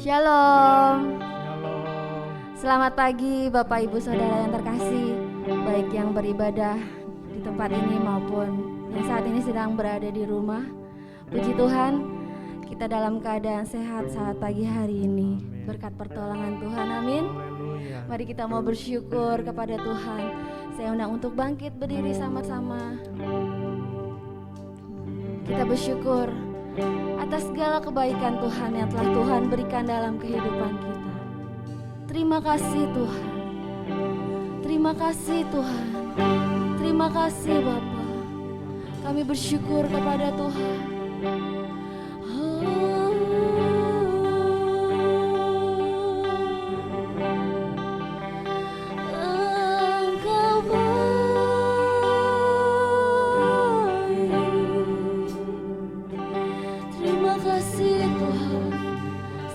Shalom. Shalom. Selamat pagi Bapak Ibu Saudara yang terkasih, baik yang beribadah di tempat ini maupun yang saat ini sedang berada di rumah. Puji Tuhan, kita dalam keadaan sehat saat pagi hari ini berkat pertolongan Tuhan. Amin. Haleluya. Mari kita mau bersyukur kepada Tuhan. Saya undang untuk bangkit berdiri sama-sama. Kita bersyukur atas segala kebaikan Tuhan yang telah Tuhan berikan dalam kehidupan kita. Terima kasih Tuhan. Terima kasih Tuhan. Terima kasih Bapa. Kami bersyukur kepada Tuhan.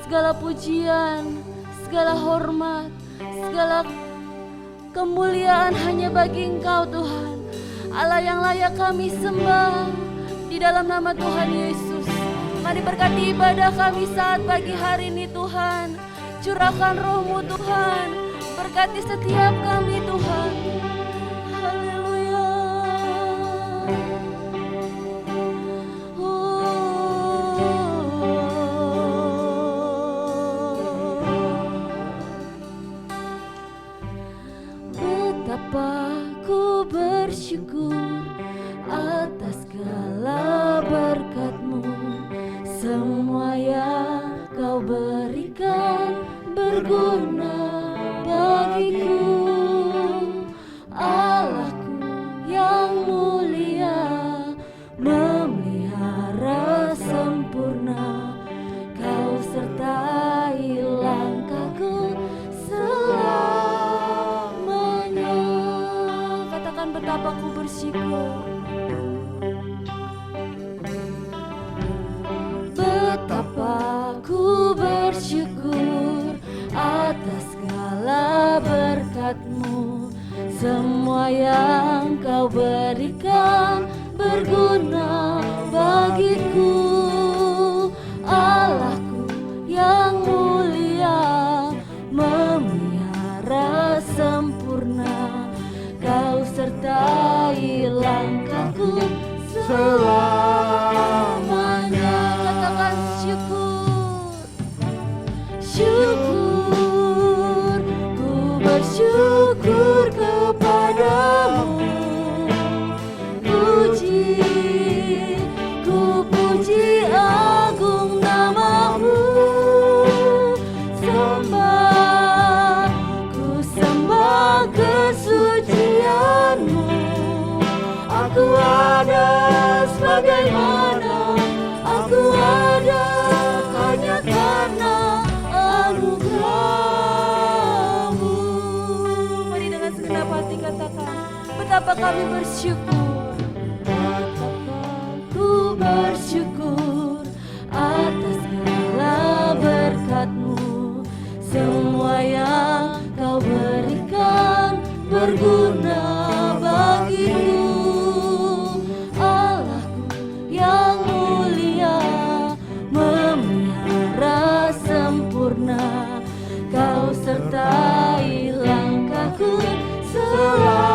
Segala pujian, segala hormat, segala kemuliaan hanya bagi Engkau Tuhan, Allah yang layak kami sembah di dalam nama Tuhan Yesus. Mari berkati ibadah kami saat pagi hari ini Tuhan. Curahkan roh-Mu Tuhan, berkati setiap kami Tuhan. Haleluya. Ku bersyukur atas segala berkat-Mu, semua yang Kau berikan berguna bagiku. Allahku yang mulia, memelihara sempurna, Kau sertai langkahku selamanya. Katakan betapa ku bersyukur, betapa ku bersyukur atas segala berkat-Mu, semua yang Kau berikan berguna bagiku. Allahku yang mulia, memelihara sempurna, Kau sertai langkahku selamanya. Katakan syukur, syukur, ku bersyukur kepadamu. Puji, ku puji agung nama-Mu. Sembah, ku sembah kesucian-Mu. Aku ada sebagaimana aku ada hanya karena anugerah-Mu. Mari dengan segenap hati katakan, betapa kami bersyukur, betapa ku bersyukur atas segala berkat-Mu, semua yang Kau berikan berguna bagiku. Allahku yang mulia, memelihara sempurna, Kau sertai langkahku selamanya.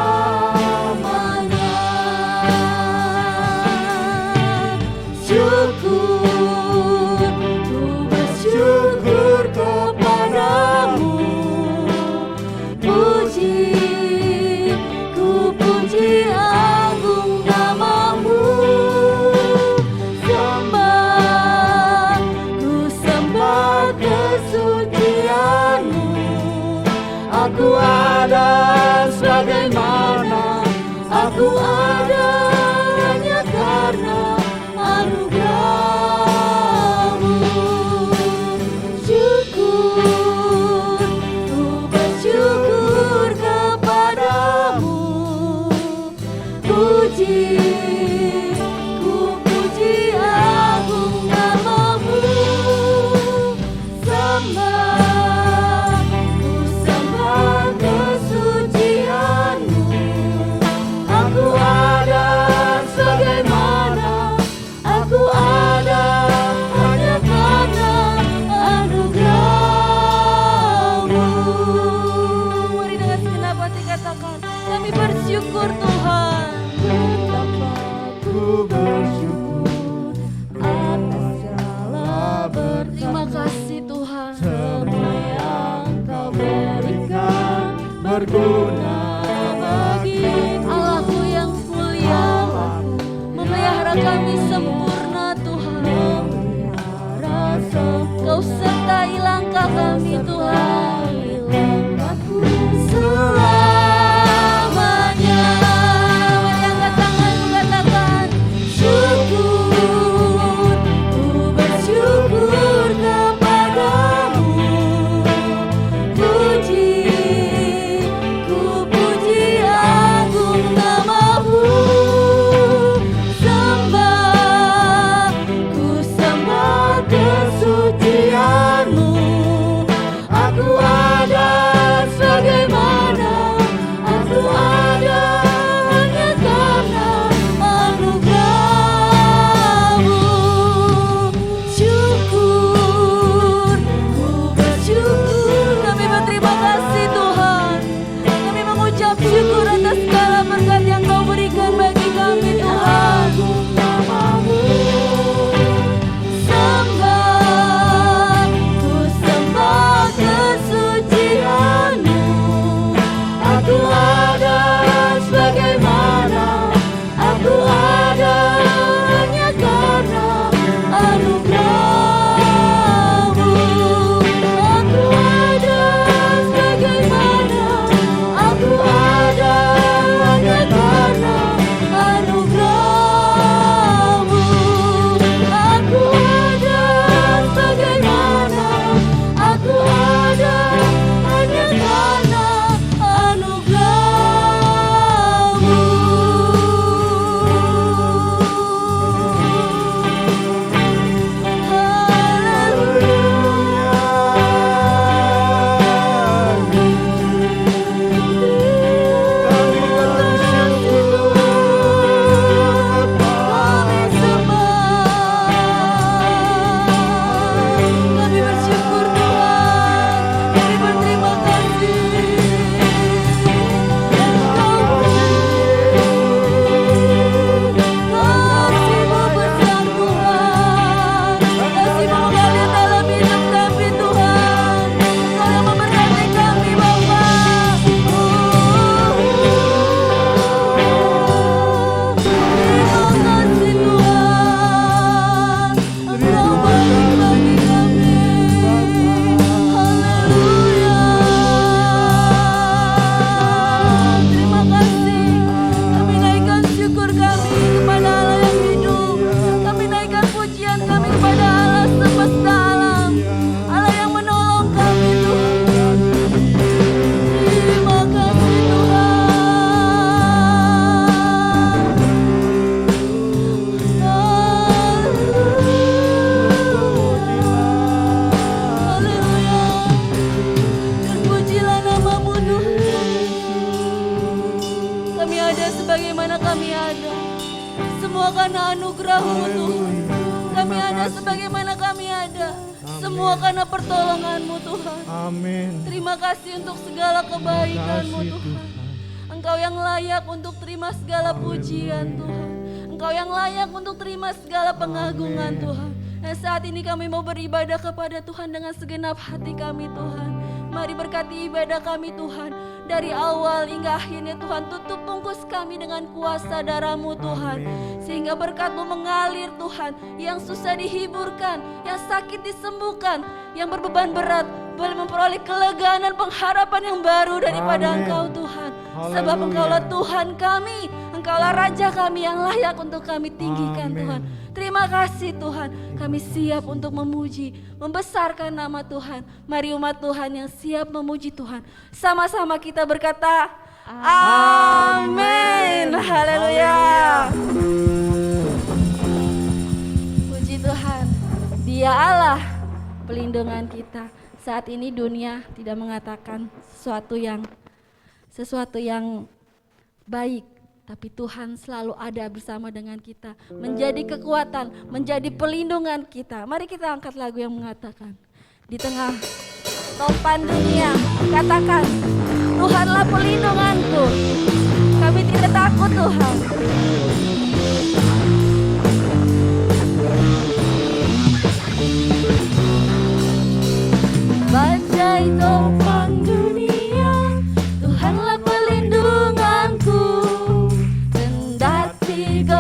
bersyukur atas segala berkat. Terima kasih Tuhan. Semua yang Kau berikan berguna bagi Allahku yang mulia, memelihara kami sempurna Tuhan. Kau sertai langkah kami Tuhan. Selamanya. Mari angkat tangan katakan syukur. Ku bersyukur kepadamu. Ku puji agung namamu. Ku sembah kesucianmu. Aku ada sebagaimana aku ada hanya karena anugerahmu. Syukur, ku bersyukur. Kami berterima kasih Tuhan. Kami mengucap syukur atas segala berkat yang Kau berikan bagi kami Tuhan. Ku sembah kesucianmu. Aku ada sebagaimana aku ada hanya karena anugerahmu. Aku ada sebagaimana aku ada hanya karena anugerahmu. Aku ada sebagaimana aku ada hanya karena anugerahmu. Kami bersyukur Tuhan. Kami berterima kasih. Kasih-Mu besar Tuhan. Kasih-Mu mengalir dalam hidup kami Tuhan. Kau yang memberkati kami Bapa. Terima kasih Tuhan. Engkau baik bagi kami. Haleluya. Terima kasih. Kami naikkan syukur kami kepada Allah yang hidup. Kami naikkan pujian kami kepada Allah semesta alam. Allah yang menolong kami Tuhan. Terima kasih Tuhan. Haleluya. Terpujilah namamu Tuhan. Kami ada sebagaimana kami ada. Semua karena anugerah-Mu Tuhan. Kami ada sebagaimana kami ada. Semua karena pertolongan-Mu Tuhan. Amin. Terima kasih untuk segala kebaikan-Mu Tuhan. Engkau yang layak untuk terima segala pujian Tuhan. Engkau yang layak untuk terima segala pengagungan Tuhan. Dan saat ini kami mau beribadah kepada Tuhan dengan segenap hati kami Tuhan. Mari berkati ibadah kami Tuhan. Dari awal hingga akhirnya Tuhan, tutup bungkus kami dengan kuasa darah-Mu Tuhan. Sehingga berkat-Mu mengalir Tuhan. Yang susah dihiburkan, yang sakit disembuhkan, yang berbeban berat boleh memperoleh kelegaan dan pengharapan yang baru daripada Amin. Engkau Tuhan. Haleluya. Sebab Engkaulah Tuhan kami, Engkaulah Raja kami yang layak untuk kami tinggikan Amin. Tuhan. Terima kasih Tuhan, kami siap untuk memuji, membesarkan nama Tuhan. Mari umat Tuhan yang siap memuji Tuhan. Sama-sama kita berkata, Amin. Haleluya. Puji Tuhan, Dia Allah pelindungan kita. Saat ini dunia tidak mengatakan sesuatu yang baik, tapi Tuhan selalu ada bersama dengan kita, menjadi kekuatan, menjadi pelindungan kita. Mari kita angkat lagu yang mengatakan, di tengah topan dunia, katakan, Tuhanlah pelindunganku, kami tidak takut Tuhan.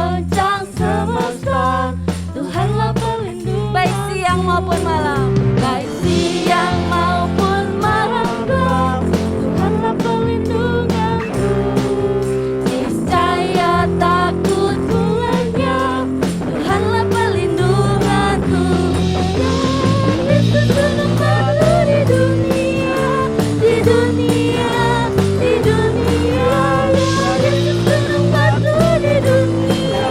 Pencipta semesta, Tuhanlah pelindung, baik siang maupun malam. baik siang maupun malam gelap, Tuhanlah pelindunganku. Niscaya takutku lenyap, Tuhanlah pelindunganku. Yesus gunung batu di dunia, di dunia, di dunia. Yesus gunung batu di dunia,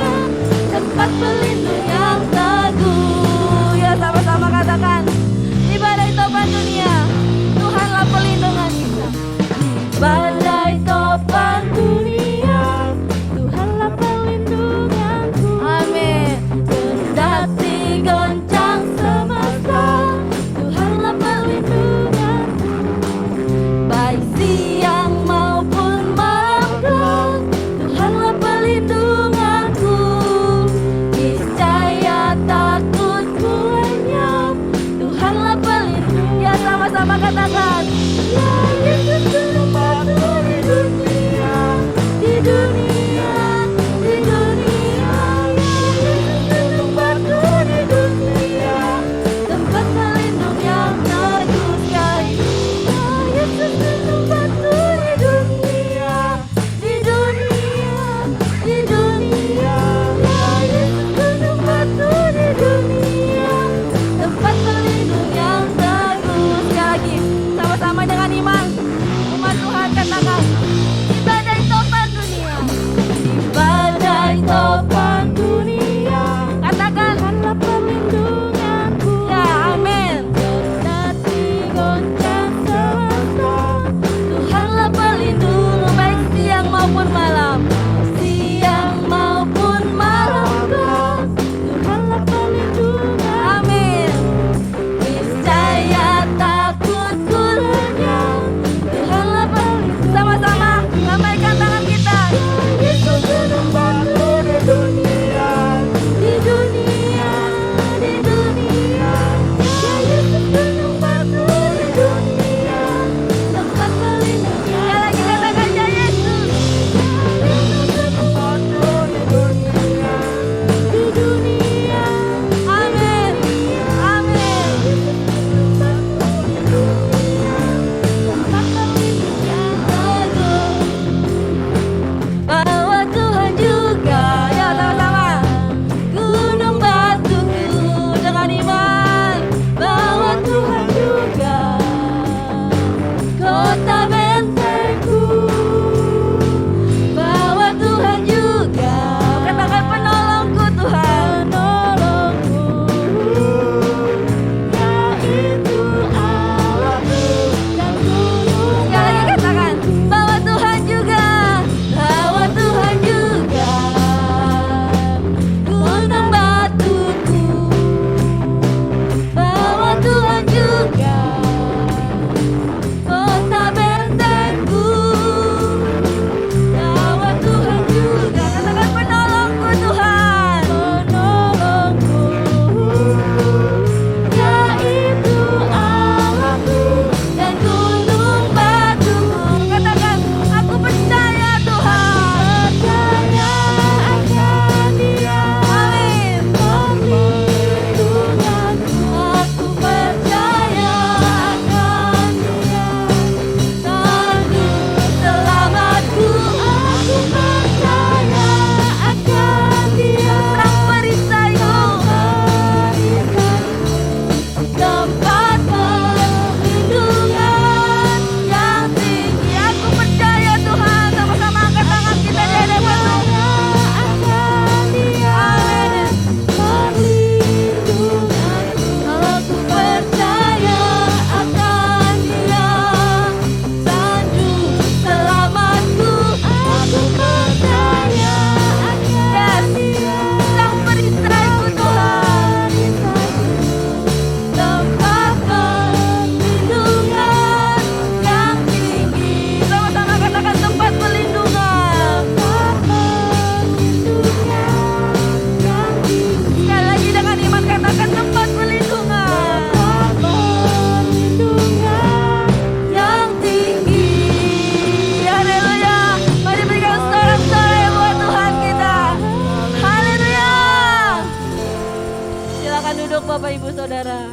duduk Bapak Ibu Saudara.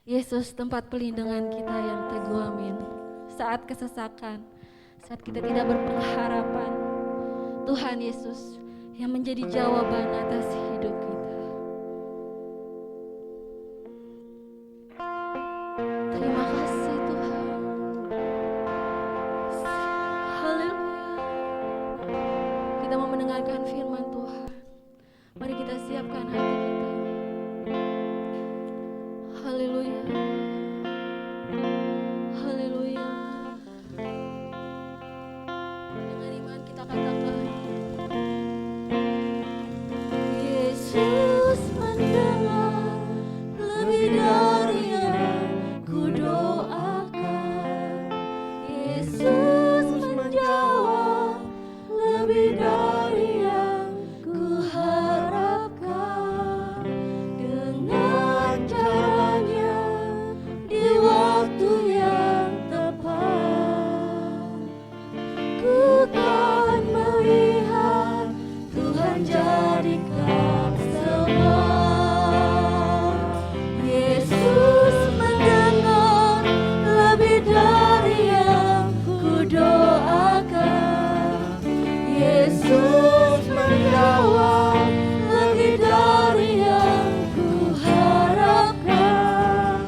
Yesus tempat pelindungan kita yang teguh, amin. Saat kesesakan, saat kita tidak berpengharapan, Tuhan Yesus yang menjadi jawaban atas hidup kita. Terima kasih Tuhan. Haleluya. Kita mau mendengarkan firman Tuhan. Mari kita siapkan hati kita. Haleluya. Haleluya. Dengan iman kita katakan, Yesus mendengar lebih dari yang kudoakan. Yesus menjawab lebih dari yang kuharapkan. Dengan caranya di waktu yang tepat, ku kan melihat Tuhan jadikan semua. Yesus mendengar lebih dari yang kudoakan. Yesus menjawab lebih dari yang kuharapkan.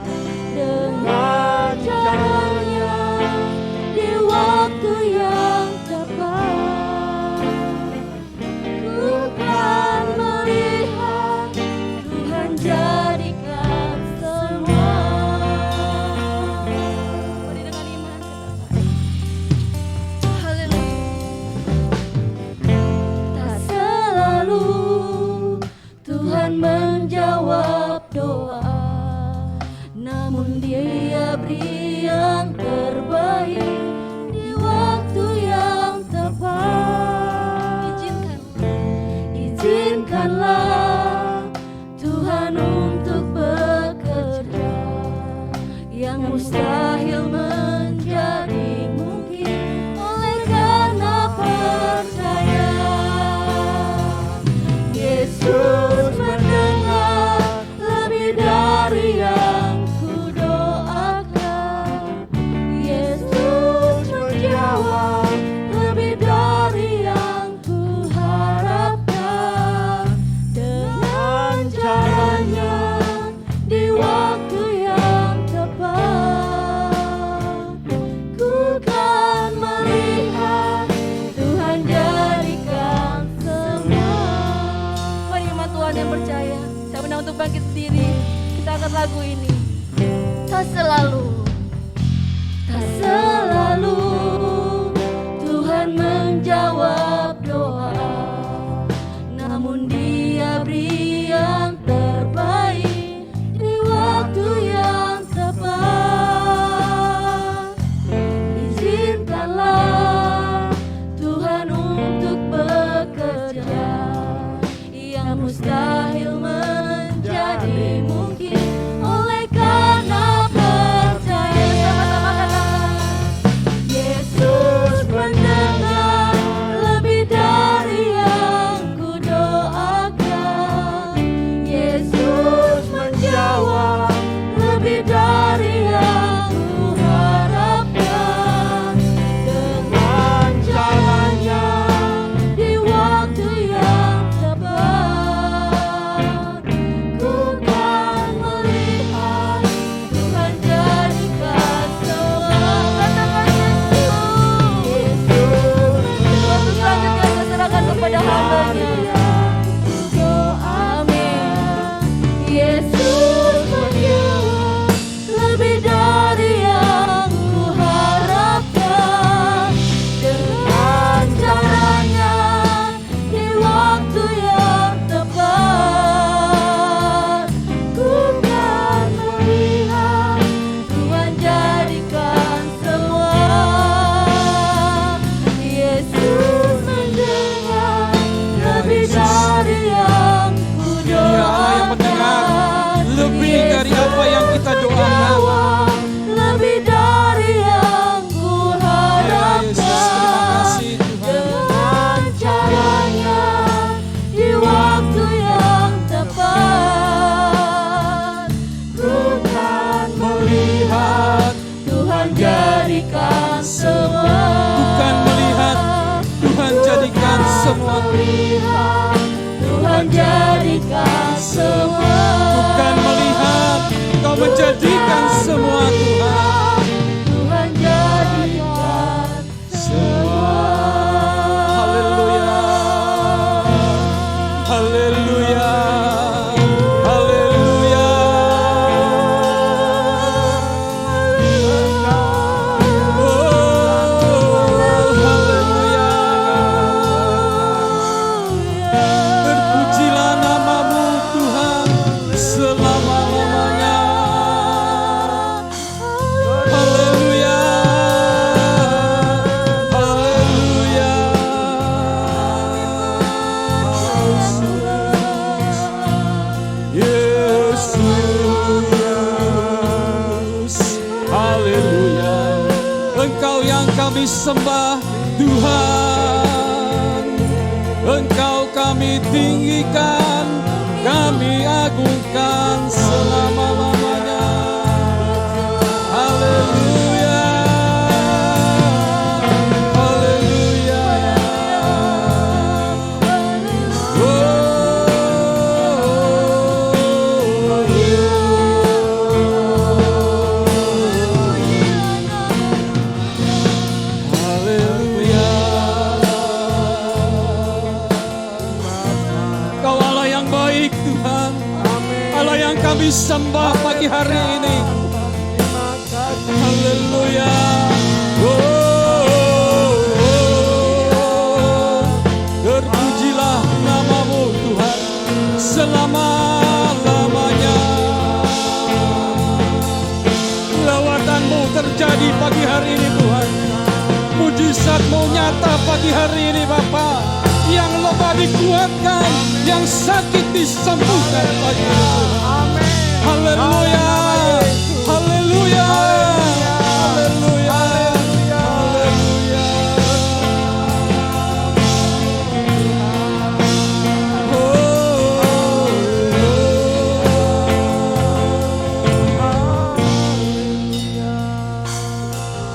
Dengan caranya di waktu yang tepat, ku kan melihat Tuhan jadikan semua. Mari dengan iman katakan, haleluya. Tak selalu Tuhan menjawab doa, namun Dia beri yang terbaik di waktu yang tepat. Izinkanlah Tuhan untuk bekerja, yang mustahil menjadi mungkin oleh karena percaya. Yesus mendengar lebih dari yang kudoakan. Yesus menjawab lebih dari yang kuharapkan. Dengan caranya di waktu yang tepat, ku kan melihat Tuhan jadikan semua. Mari umat Tuhan yang percaya, saya undang untuk bangkit berdiri. Kita angkat lagu ini. Tak selalu Tuhan menjawab doa, namun Dia beri yang terbaik di waktu yang tepat. Izinkanlah Tuhan untuk bekerja, yang mustahil menjadi mungkin oleh karena percaya. Sama-sama katakan, Yesus mendengar lihat, Tuhan jadikan semua. Bukan melihat, Kau menjadikan semua Tuhan. Tuhan jadikan semua. Haleluya. Haleluya. Haleluya. Oh, haleluya. Terpujilah namamu Tuhan selama-lamanya. Haleluya. Haleluya. Yesus. Haleluya. Engkau yang kami sembah Tuhan. Engkau kami tinggikan, kami agungkan selama-lamanya. Haleluya. Haleluya. Haleluya. Kau Allah yang baik Tuhan. Allah yang kami sembah pagi hari ini. Haleluya. Terpujilah namamu Tuhan selama-lamanya. Lawatanmu terjadi pagi hari ini Tuhan. Mujizatmu nyata pagi hari ini Bapa. Yang lemah dikuatkan, yang sakit disembuhkan pagi ini. Haleluya. Haleluya. Haleluya. Haleluya.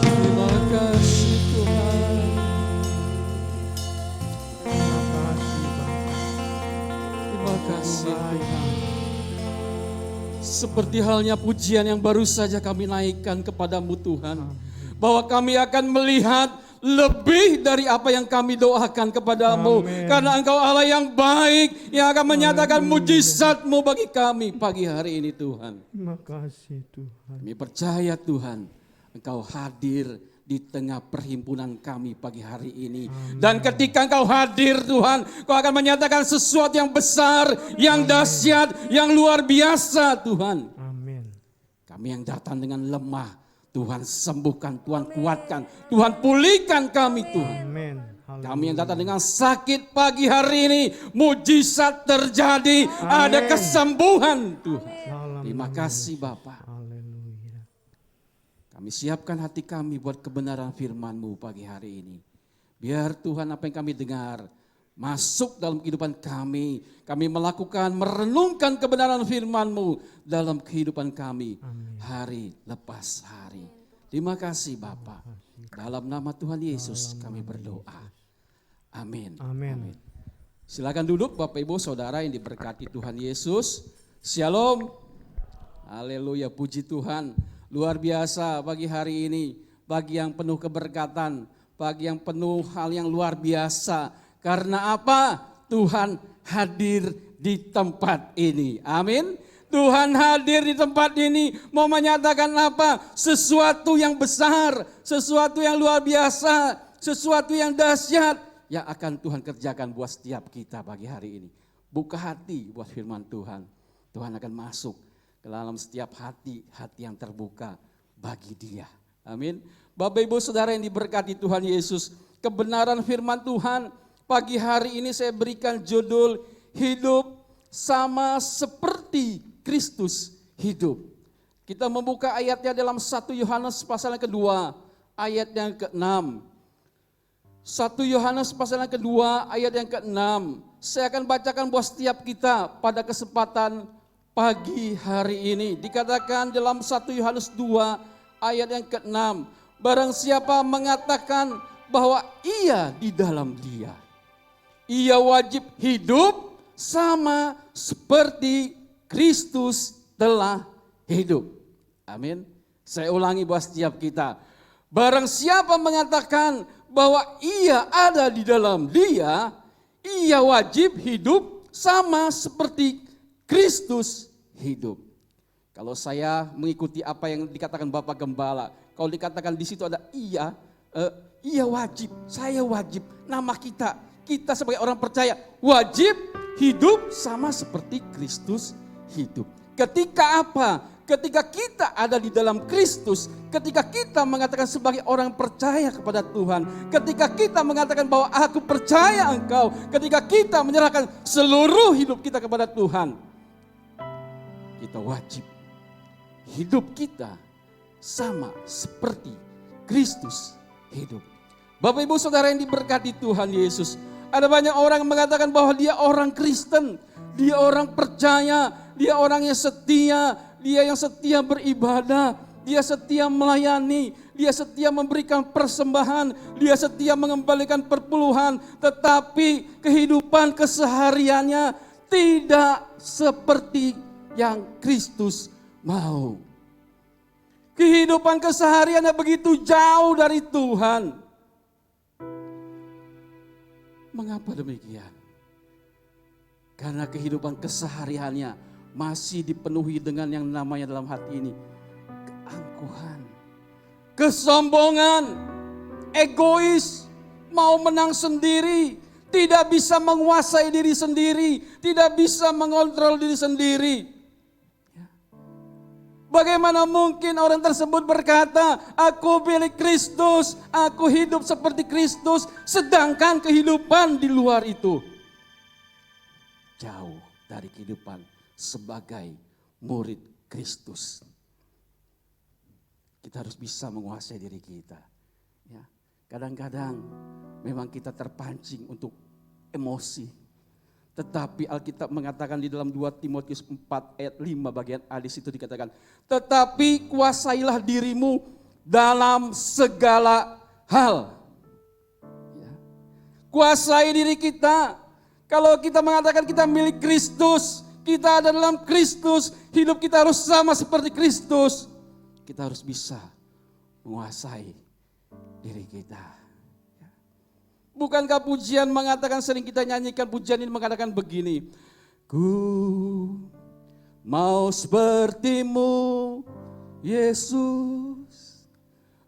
Terima kasih Tuhan. Terima kasih Tuhan. Seperti halnya pujian yang baru saja kami naikkan kepadamu Tuhan. Bahwa kami akan melihat lebih dari apa yang kami doakan kepadamu. Karena Engkau Allah yang baik, yang akan menyatakan mujizat-Mu bagi kami pagi hari ini Tuhan. Terima kasih Tuhan. Kami percaya Tuhan, Engkau hadir di tengah perhimpunan kami pagi hari ini. Dan ketika Engkau hadir Tuhan, Kau akan menyatakan sesuatu yang besar, yang dahsyat, yang luar biasa Tuhan. Amin. Kami yang datang dengan lemah, Tuhan sembuhkan, Tuhan kuatkan, Tuhan pulihkan kami Tuhan. Amin. Kami yang datang dengan sakit pagi hari ini, mujizat terjadi, ada kesembuhan Tuhan. Terima kasih Bapak. Haleluya. Kami siapkan hati kami buat kebenaran firman-Mu pagi hari ini. Biar Tuhan apa yang kami dengar masuk dalam kehidupan kami. Kami melakukan, merenungkan kebenaran firman-Mu dalam kehidupan kami hari lepas hari. Terima kasih Bapa. Dalam nama Tuhan Yesus kami berdoa. Amin. Amin. Silakan duduk Bapak Ibu Saudara yang diberkati Tuhan Yesus. Shalom. Haleluya, puji Tuhan. Luar biasa pagi hari ini, pagi yang penuh keberkatan, pagi yang penuh hal yang luar biasa. Karena apa? Tuhan hadir di tempat ini. Amin. Tuhan hadir di tempat ini mau menyatakan apa? Sesuatu yang besar, sesuatu yang luar biasa, sesuatu yang dahsyat yang akan Tuhan kerjakan buat setiap kita pagi hari ini. Buka hati buat firman Tuhan. Tuhan akan masuk ke dalam setiap hati yang terbuka bagi Dia. Amin. Bapak Ibu Saudara yang diberkati Tuhan Yesus, kebenaran firman Tuhan pagi hari ini saya berikan judul hidup sama seperti Kristus hidup. Kita membuka ayatnya dalam 1 Yohanes pasal yang kedua, ayat yang ke-6. 1 Yohanes pasal yang kedua, ayat yang ke-6. Saya akan bacakan buat setiap kita pada kesempatan pagi hari ini. Dikatakan dalam 1 Yohanes 2 ayat yang ke-6. Barang siapa mengatakan bahwa ia di dalam Dia, Ia wajib hidup sama seperti Kristus telah hidup. Amin. Saya ulangi buat setiap kita. Barang siapa mengatakan bahwa ia ada di dalam dia, ia wajib hidup sama seperti Kristus hidup. Kalau saya mengikuti apa yang dikatakan Bapak Gembala, kalau dikatakan di situ ada ia wajib, saya wajib, nama kita sebagai orang percaya wajib hidup sama seperti Kristus hidup. Ketika apa? Ketika kita ada di dalam Kristus, ketika kita mengatakan sebagai orang percaya kepada Tuhan, ketika kita mengatakan bahwa aku percaya Engkau, ketika kita menyerahkan seluruh hidup kita kepada Tuhan, kita wajib hidup kita sama seperti Kristus hidup. Bapak Ibu Saudara yang diberkati Tuhan Yesus, ada banyak orang yang mengatakan bahwa dia orang Kristen, dia orang percaya, dia orang yang setia, dia yang setia beribadah, dia setia melayani, dia setia memberikan persembahan, dia setia mengembalikan perpuluhan, tetapi kehidupan kesehariannya tidak seperti yang Kristus mau. Kehidupan kesehariannya begitu jauh dari Tuhan. Mengapa demikian? Karena kehidupan kesehariannya masih dipenuhi dengan yang namanya dalam hati ini keangkuhan, kesombongan, egois, mau menang sendiri, tidak bisa menguasai diri sendiri, tidak bisa mengontrol diri sendiri. Bagaimana mungkin orang tersebut berkata, aku milik Kristus, aku hidup seperti Kristus, sedangkan kehidupan di luar itu jauh dari kehidupan sebagai murid Kristus. Kita harus bisa menguasai diri kita. Ya, kadang-kadang memang kita terpancing untuk emosi. Tetapi Alkitab mengatakan di dalam 2 Timotius 4 ayat 5 bagian A di situ dikatakan, tetapi kuasailah dirimu dalam segala hal. Ya. Kuasai diri kita. Kalau kita mengatakan kita milik Kristus, kita ada dalam Kristus, hidup kita harus sama seperti Kristus. Kita harus bisa menguasai diri kita. Bukankah pujian mengatakan, sering kita nyanyikan pujian ini mengatakan begini, ku mau sepertimu Yesus,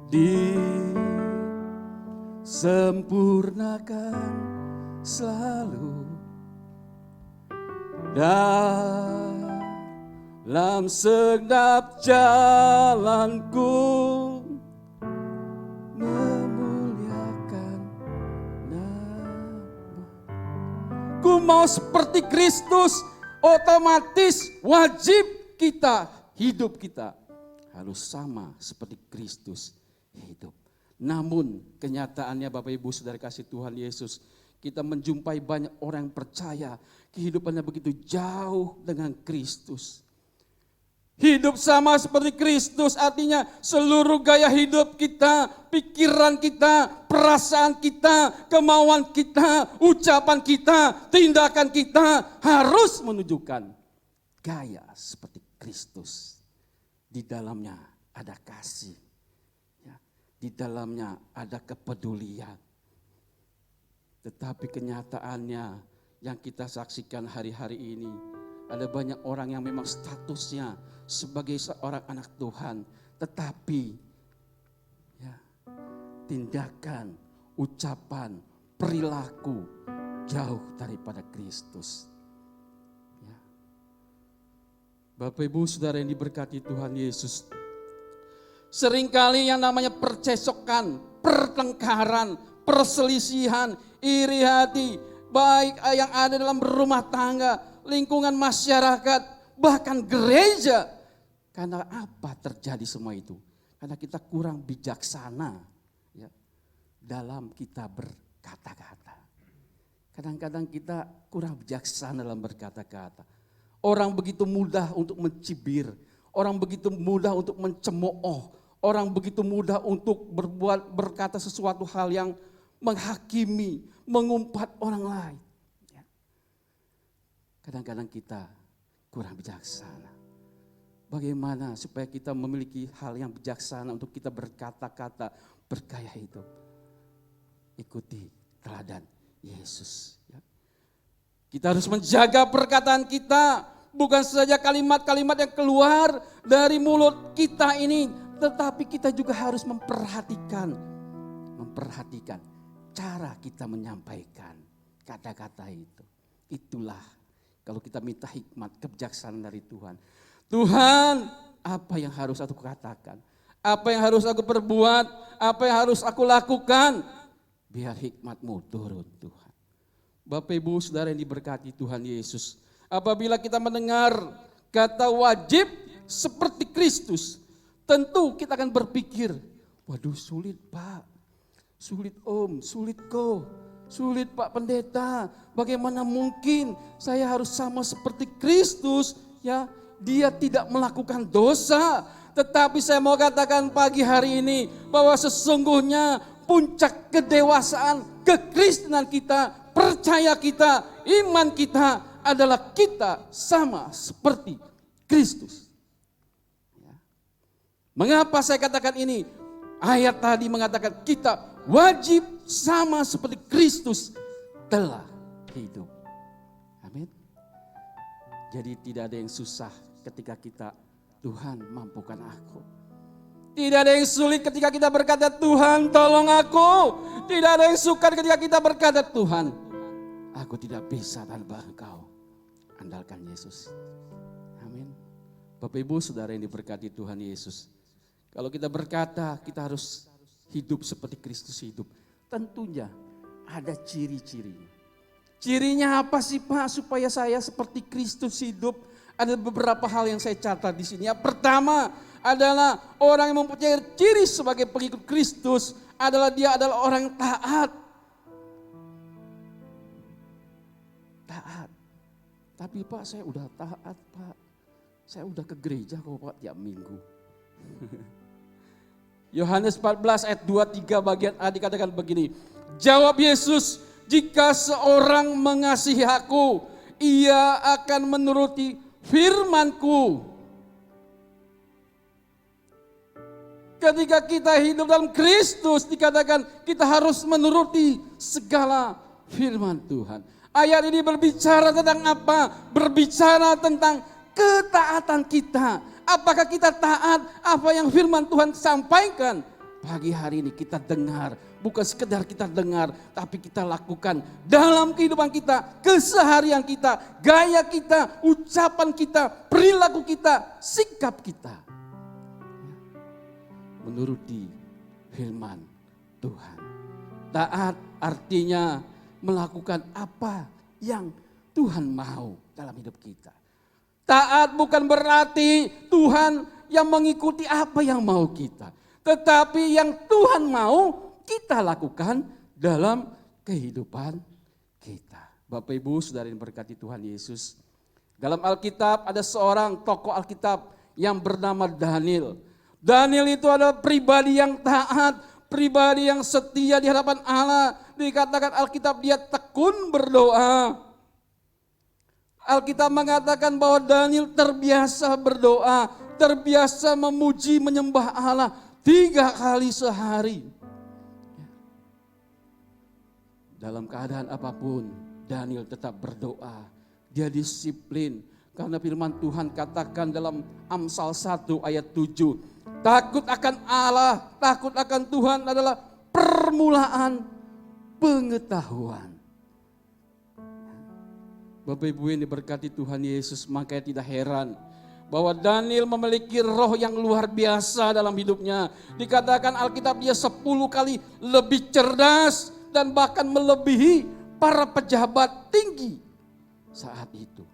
disempurnakan selalu dalam segenap jalanku, memuliakan nama. Ku mau seperti Kristus, otomatis wajib kita, hidup kita harus sama seperti Kristus hidup. Namun kenyataannya Bapak Ibu Saudara kasih Tuhan Yesus, kita menjumpai banyak orang yang percaya kehidupannya begitu jauh dengan Kristus. Hidup sama seperti Kristus artinya seluruh gaya hidup kita, pikiran kita, perasaan kita, kemauan kita, ucapan kita, tindakan kita harus menunjukkan gaya seperti Kristus. Di dalamnya ada kasih, ya, di dalamnya ada kepedulian. Tetapi kenyataannya yang kita saksikan hari-hari ini, ada banyak orang yang memang statusnya sebagai seorang anak Tuhan, tetapi ya, tindakan, ucapan, perilaku jauh daripada Kristus. Ya. Bapak Ibu Saudara yang diberkati Tuhan Yesus, seringkali yang namanya percesokan, pertengkaran, perselisihan, iri hati, baik yang ada dalam rumah tangga, lingkungan masyarakat, bahkan gereja. Karena apa terjadi semua itu? Karena kita kurang bijaksana ya, dalam kita berkata-kata. Kadang-kadang kita kurang bijaksana dalam berkata-kata. Orang begitu mudah untuk mencibir, orang begitu mudah untuk mencemooh, orang begitu mudah untuk berkata sesuatu hal yang menghakimi, mengumpat orang lain. Ya. Kadang-kadang kita kurang bijaksana. Bagaimana supaya kita memiliki hal yang bijaksana untuk kita berkata-kata, bergaya hidup. Ikuti teladan Yesus. Ya. Kita harus menjaga perkataan kita, bukan saja kalimat-kalimat yang keluar dari mulut kita ini, tetapi kita juga harus memperhatikan cara kita menyampaikan kata-kata itu. Itulah kalau kita minta hikmat, kebijaksanaan dari Tuhan. Tuhan, apa yang harus aku katakan? Apa yang harus aku perbuat? Apa yang harus aku lakukan? Biar hikmat-Mu turun, Tuhan. Bapak Ibu Saudara yang diberkati Tuhan Yesus, apabila kita mendengar kata wajib seperti Kristus, tentu kita akan berpikir, waduh sulit Pak, sulit Om, sulit Ko, sulit Pak Pendeta, bagaimana mungkin saya harus sama seperti Kristus, ya, dia tidak melakukan dosa. Tetapi saya mau katakan pagi hari ini bahwa sesungguhnya puncak kedewasaan, kekristenan kita, percaya kita, iman kita adalah kita sama seperti Kristus. Ya. Mengapa saya katakan ini? Ayat tadi mengatakan kita wajib sama seperti Kristus telah hidup. Amin. Jadi tidak ada yang susah ketika kita, Tuhan mampukan aku. Tidak ada yang sulit ketika kita berkata, Tuhan tolong aku. Tidak ada yang sukar ketika kita berkata, Tuhan, aku tidak bisa tanpa Engkau. Andalkan Yesus. Amin. Bapak Ibu Saudara yang diberkati Tuhan Yesus. Kalau kita berkata kita harus hidup seperti Kristus hidup, tentunya ada ciri-cirinya. Cirinya apa sih Pak supaya saya seperti Kristus hidup? Ada beberapa hal yang saya catat di sini. Yang pertama adalah orang yang mempunyai ciri sebagai pengikut Kristus adalah dia adalah orang yang taat. Taat. Tapi Pak saya udah taat Pak. Saya udah ke gereja kok Pak tiap minggu. Yohanes 14 ayat 2-3 bagian A dikatakan begini. Jawab Yesus, jika seorang mengasihi aku, ia akan menuruti firman-Ku. Ketika kita hidup dalam Kristus dikatakan kita harus menuruti segala firman Tuhan. Ayat ini berbicara tentang apa? Berbicara tentang ketaatan kita. Apakah kita taat apa yang firman Tuhan sampaikan? Pagi hari ini kita dengar, bukan sekedar kita dengar, tapi kita lakukan dalam kehidupan kita, keseharian kita, gaya kita, ucapan kita, perilaku kita, sikap kita. Menuruti firman Tuhan. Taat artinya melakukan apa yang Tuhan mau dalam hidup kita. Taat bukan berarti Tuhan yang mengikuti apa yang mau kita. Tetapi yang Tuhan mau kita lakukan dalam kehidupan kita. Bapak Ibu Saudara yang berkati Tuhan Yesus. Dalam Alkitab ada seorang tokoh Alkitab yang bernama Daniel. Daniel itu adalah pribadi yang taat, pribadi yang setia di hadapan Allah. Dikatakan Alkitab dia tekun berdoa. Alkitab mengatakan bahwa Daniel terbiasa berdoa, terbiasa memuji menyembah Allah 3 kali sehari. Dalam keadaan apapun Daniel tetap berdoa. Dia disiplin karena firman Tuhan katakan dalam Amsal 1 ayat 7. Takut akan Allah, takut akan Tuhan adalah permulaan pengetahuan. Bapak Ibu yang diberkati Tuhan Yesus, makanya tidak heran bahwa Daniel memiliki roh yang luar biasa dalam hidupnya. Dikatakan Alkitab dia 10 kali lebih cerdas dan bahkan melebihi para pejabat tinggi saat itu.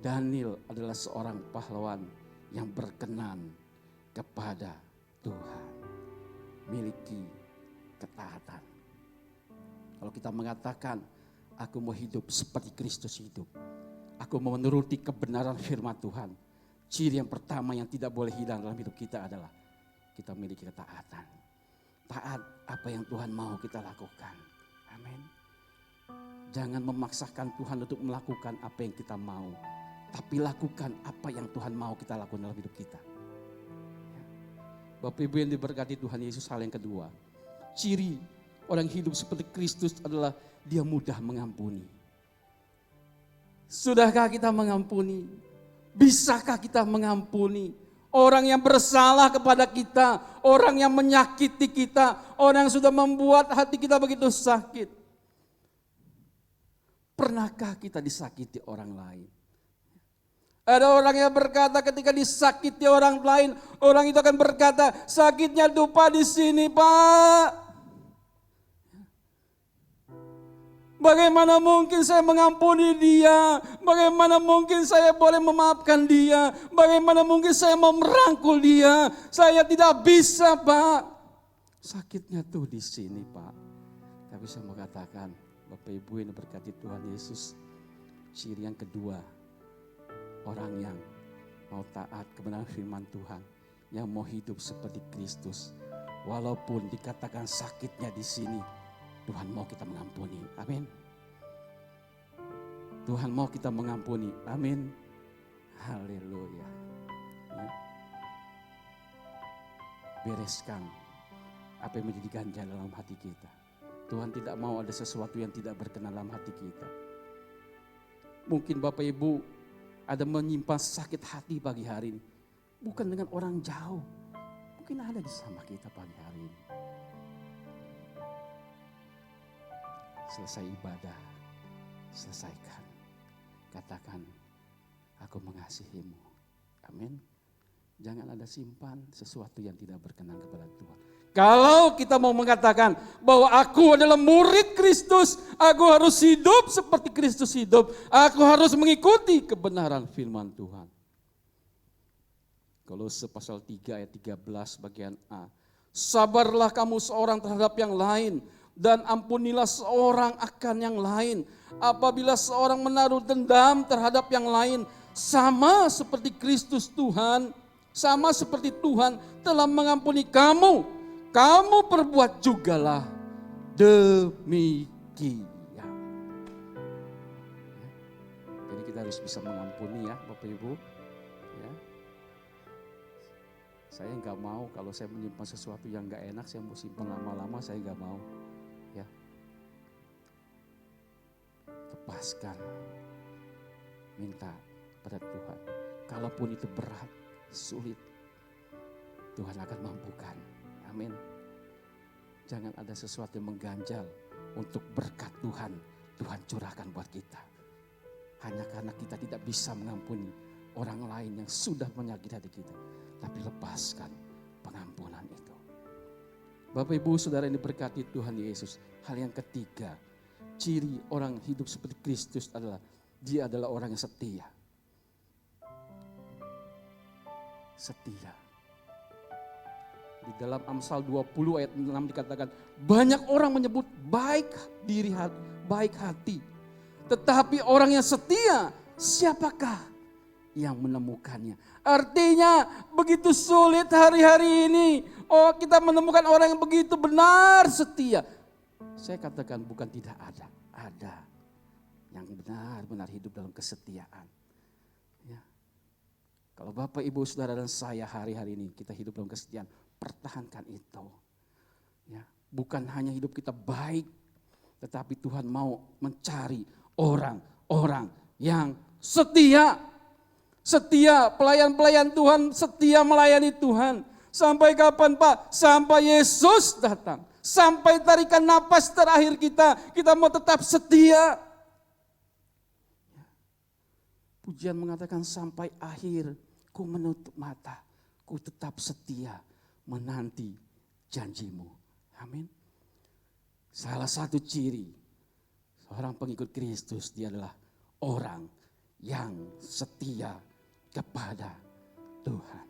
Daniel adalah seorang pahlawan yang berkenan kepada Tuhan, miliki ketaatan. Kalau kita mengatakan, aku mau hidup seperti Kristus hidup, aku mau menuruti kebenaran firman Tuhan, ciri yang pertama yang tidak boleh hilang dalam hidup kita adalah kita memiliki ketaatan. taat apa yang Tuhan mau kita lakukan. Amin. Jangan memaksakan Tuhan untuk melakukan apa yang kita mau, tapi lakukan apa yang Tuhan mau kita lakukan dalam hidup kita. Bapak Ibu yang diberkati Tuhan Yesus, hal yang kedua, ciri orang hidup seperti Kristus adalah dia mudah mengampuni. Sudahkah kita mengampuni? Bisakah kita mengampuni orang yang bersalah kepada kita, orang yang menyakiti kita, orang yang sudah membuat hati kita begitu sakit? Pernahkah kita disakiti orang lain? Ada orang yang berkata ketika disakiti orang lain, orang itu akan berkata, sakitnya tuh Pak di sini Pak. Bagaimana mungkin saya mengampuni dia? Bagaimana mungkin saya boleh memaafkan dia? Bagaimana mungkin saya mau merangkul dia? Saya tidak bisa Pak. Sakitnya tuh di sini Pak. Tapi saya mau katakan, Bapak Ibu yang berkati Tuhan Yesus, ciri yang kedua, orang yang mau taat kebenaran firman Tuhan, yang mau hidup seperti Kristus, walaupun dikatakan sakitnya di sini, Tuhan mau kita mengampuni. Amin. Tuhan mau kita mengampuni. Amin. Haleluya. Ya. Bereskan apa yang menjadi ganjal dalam hati kita. Tuhan tidak mau ada sesuatu yang tidak berkenan dalam hati kita. Mungkin Bapak Ibu ada menyimpan sakit hati pagi hari ini. Bukan dengan orang jauh. Mungkin ada di sama kita pagi hari ini. Selesai ibadah, selesaikan. Katakan, aku mengasihimu. Amin. Jangan ada simpan sesuatu yang tidak berkenan kepada Tuhan. Kalau kita mau mengatakan bahwa aku adalah murid Kristus, aku harus hidup seperti Kristus hidup. Aku harus mengikuti kebenaran firman Tuhan. Kolose pasal 3 ayat 13 bagian A. Sabarlah kamu seorang terhadap yang lain, dan ampunilah seorang akan yang lain. Apabila seorang menaruh dendam terhadap yang lain, sama seperti Kristus Tuhan, sama seperti Tuhan telah mengampuni kamu, kamu perbuat jugalah demikian. Jadi kita harus bisa mengampuni ya Bapak Ibu. Ya. Saya nggak mau kalau saya menyimpan sesuatu yang nggak enak, saya mau simpan lama-lama, saya nggak mau. Ya. Lepaskan, minta pada Tuhan. Kalaupun itu berat, sulit, Tuhan akan mampukan. Amin. Jangan ada sesuatu yang mengganjal untuk berkat Tuhan, Tuhan curahkan buat kita. Hanya karena kita tidak bisa mengampuni orang lain yang sudah menyakiti hati kita. Tapi lepaskan pengampunan itu. Bapak Ibu Saudara yang diberkati Tuhan Yesus. Hal yang ketiga, ciri orang hidup seperti Kristus adalah dia adalah orang yang setia. Setia. Di dalam Amsal 20 ayat 6 dikatakan, banyak orang menyebut baik hati. Tetapi orang yang setia, siapakah yang menemukannya? Artinya begitu sulit hari-hari ini. Oh, kita menemukan orang yang begitu benar setia. Saya katakan bukan tidak ada. Ada yang benar-benar hidup dalam kesetiaan. Ya. Kalau Bapak, Ibu, Saudara dan saya hari-hari ini kita hidup dalam kesetiaan, pertahankan itu. Ya, bukan hanya hidup kita baik, tetapi Tuhan mau mencari orang-orang yang setia. Setia, pelayan-pelayan Tuhan, setia melayani Tuhan. Sampai kapan Pak? Sampai Yesus datang. Sampai tarikan napas terakhir kita mau tetap setia. Pujian mengatakan sampai akhir ku menutup mata, ku tetap setia menanti janjimu. Amin. Salah satu ciri seorang pengikut Kristus, dia adalah orang yang setia kepada Tuhan.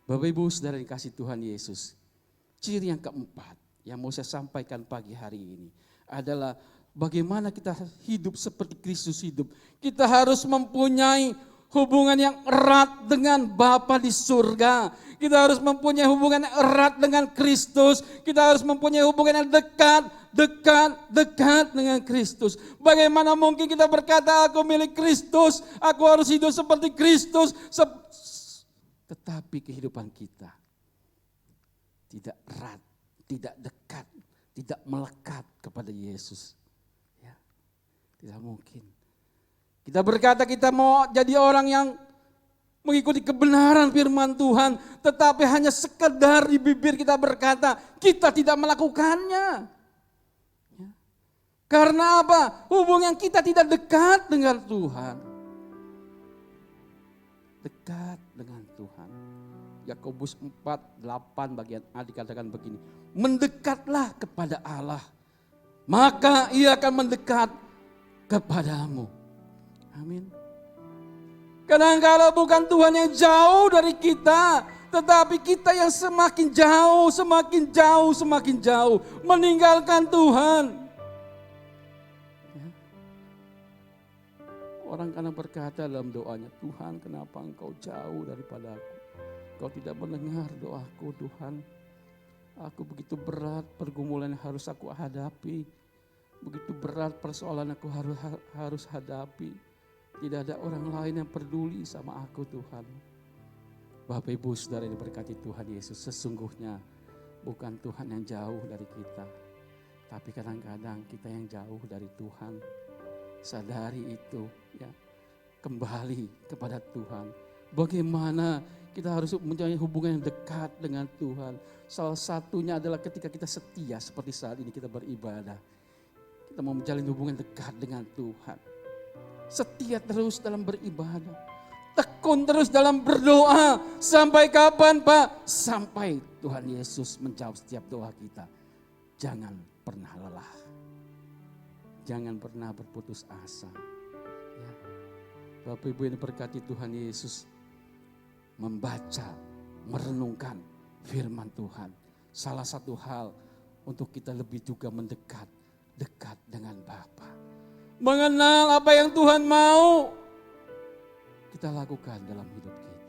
Bapak Ibu Saudara dikasih Tuhan Yesus, ciri yang keempat yang mau saya sampaikan pagi hari ini adalah bagaimana kita hidup seperti Kristus hidup. Kita harus mempunyai hubungan yang erat dengan Bapa di surga. Kita harus mempunyai hubungan yang erat dengan Kristus. Kita harus mempunyai hubungan yang dekat dengan Kristus. Bagaimana mungkin kita berkata aku milik Kristus, aku harus hidup seperti Kristus, tetapi kehidupan kita tidak erat, tidak dekat, tidak melekat kepada Yesus. Ya, tidak mungkin. Kita berkata kita mau jadi orang yang mengikuti kebenaran firman Tuhan, tetapi hanya sekedar di bibir kita berkata, kita tidak melakukannya. Ya. Karena apa? Hubungan kita tidak dekat dengan Tuhan. Dekat dengan Tuhan. Yakobus 4:8 bagian A dikatakan begini, mendekatlah kepada Allah, maka Ia akan mendekat kepadamu. Amin. Kadang-kadang bukan Tuhan yang jauh dari kita, tetapi kita yang semakin jauh meninggalkan Tuhan. Ya. Orang kadang berkata dalam doanya, Tuhan kenapa Engkau jauh daripada aku? Engkau tidak mendengar doaku Tuhan. Aku begitu berat pergumulan yang harus aku hadapi. Begitu berat persoalan aku harus hadapi. Tidak ada orang lain yang peduli sama aku Tuhan. Bapak Ibu Saudara yang diberkati Tuhan Yesus, sesungguhnya bukan Tuhan yang jauh dari kita. Tapi kadang-kadang kita yang jauh dari Tuhan. Sadari itu ya. Kembali kepada Tuhan. Bagaimana kita harus mempunyai hubungan yang dekat dengan Tuhan. Salah satunya adalah ketika kita setia seperti saat ini kita beribadah. Kita mau menjalin hubungan dekat dengan Tuhan. Setia terus dalam beribadah. Tekun terus dalam berdoa. Sampai kapan Pak? Sampai Tuhan Yesus menjawab setiap doa kita. Jangan pernah lelah. Jangan pernah berputus asa. Ya. Bapak Ibu yang diberkati Tuhan Yesus. Membaca, merenungkan firman Tuhan. Salah satu hal untuk kita lebih juga dekat dengan Bapa. Mengenal apa yang Tuhan mau kita lakukan dalam hidup kita.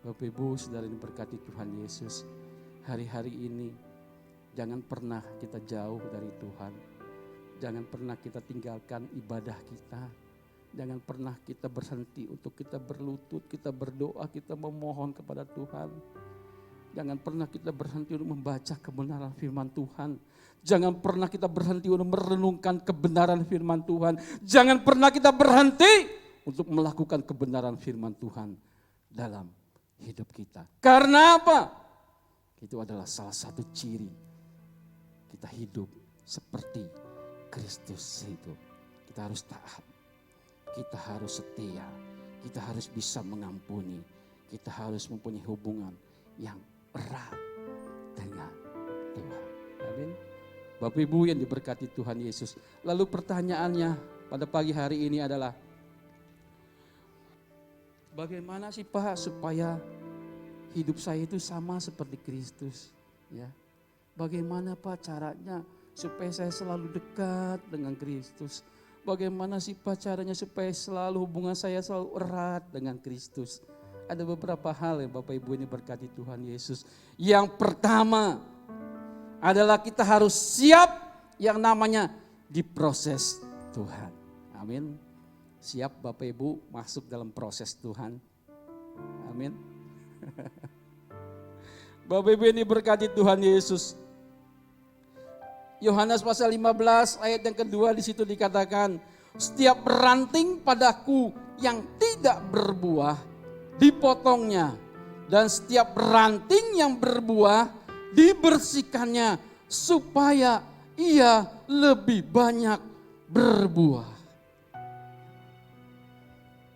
Bapak Ibu Saudara yang diberkati Tuhan Yesus, hari-hari ini jangan pernah kita jauh dari Tuhan. Jangan pernah kita tinggalkan ibadah kita. Jangan pernah kita berhenti untuk kita berlutut, kita berdoa, kita memohon kepada Tuhan. Jangan pernah kita berhenti untuk membaca kebenaran firman Tuhan. Jangan pernah kita berhenti untuk merenungkan kebenaran firman Tuhan. Jangan pernah kita berhenti untuk melakukan kebenaran firman Tuhan dalam hidup kita. Karena apa? Itu adalah salah satu ciri kita hidup seperti Kristus itu. Kita harus taat. Kita harus setia, kita harus bisa mengampuni, kita harus mempunyai hubungan yang erat dengan Tuhan. Amin. Bapak Ibu yang diberkati Tuhan Yesus. Lalu pertanyaannya pada pagi hari ini adalah, bagaimana sih Pak supaya hidup saya itu sama seperti Kristus? Ya, bagaimana Pak caranya supaya saya selalu dekat dengan Kristus? Bagaimana sih Pak caranya supaya selalu hubungan saya selalu erat dengan Kristus? Ada beberapa hal yang Bapak Ibu ini berkati Tuhan Yesus. Yang pertama adalah kita harus siap yang namanya diproses Tuhan. Amin. Siap Bapak Ibu masuk dalam proses Tuhan. Amin. Bapak Ibu ini berkati Tuhan Yesus. Yohanes pasal 15 ayat yang kedua di situ dikatakan, setiap ranting padaku yang tidak berbuah dipotongnya, dan setiap ranting yang berbuah dibersihkannya supaya ia lebih banyak berbuah.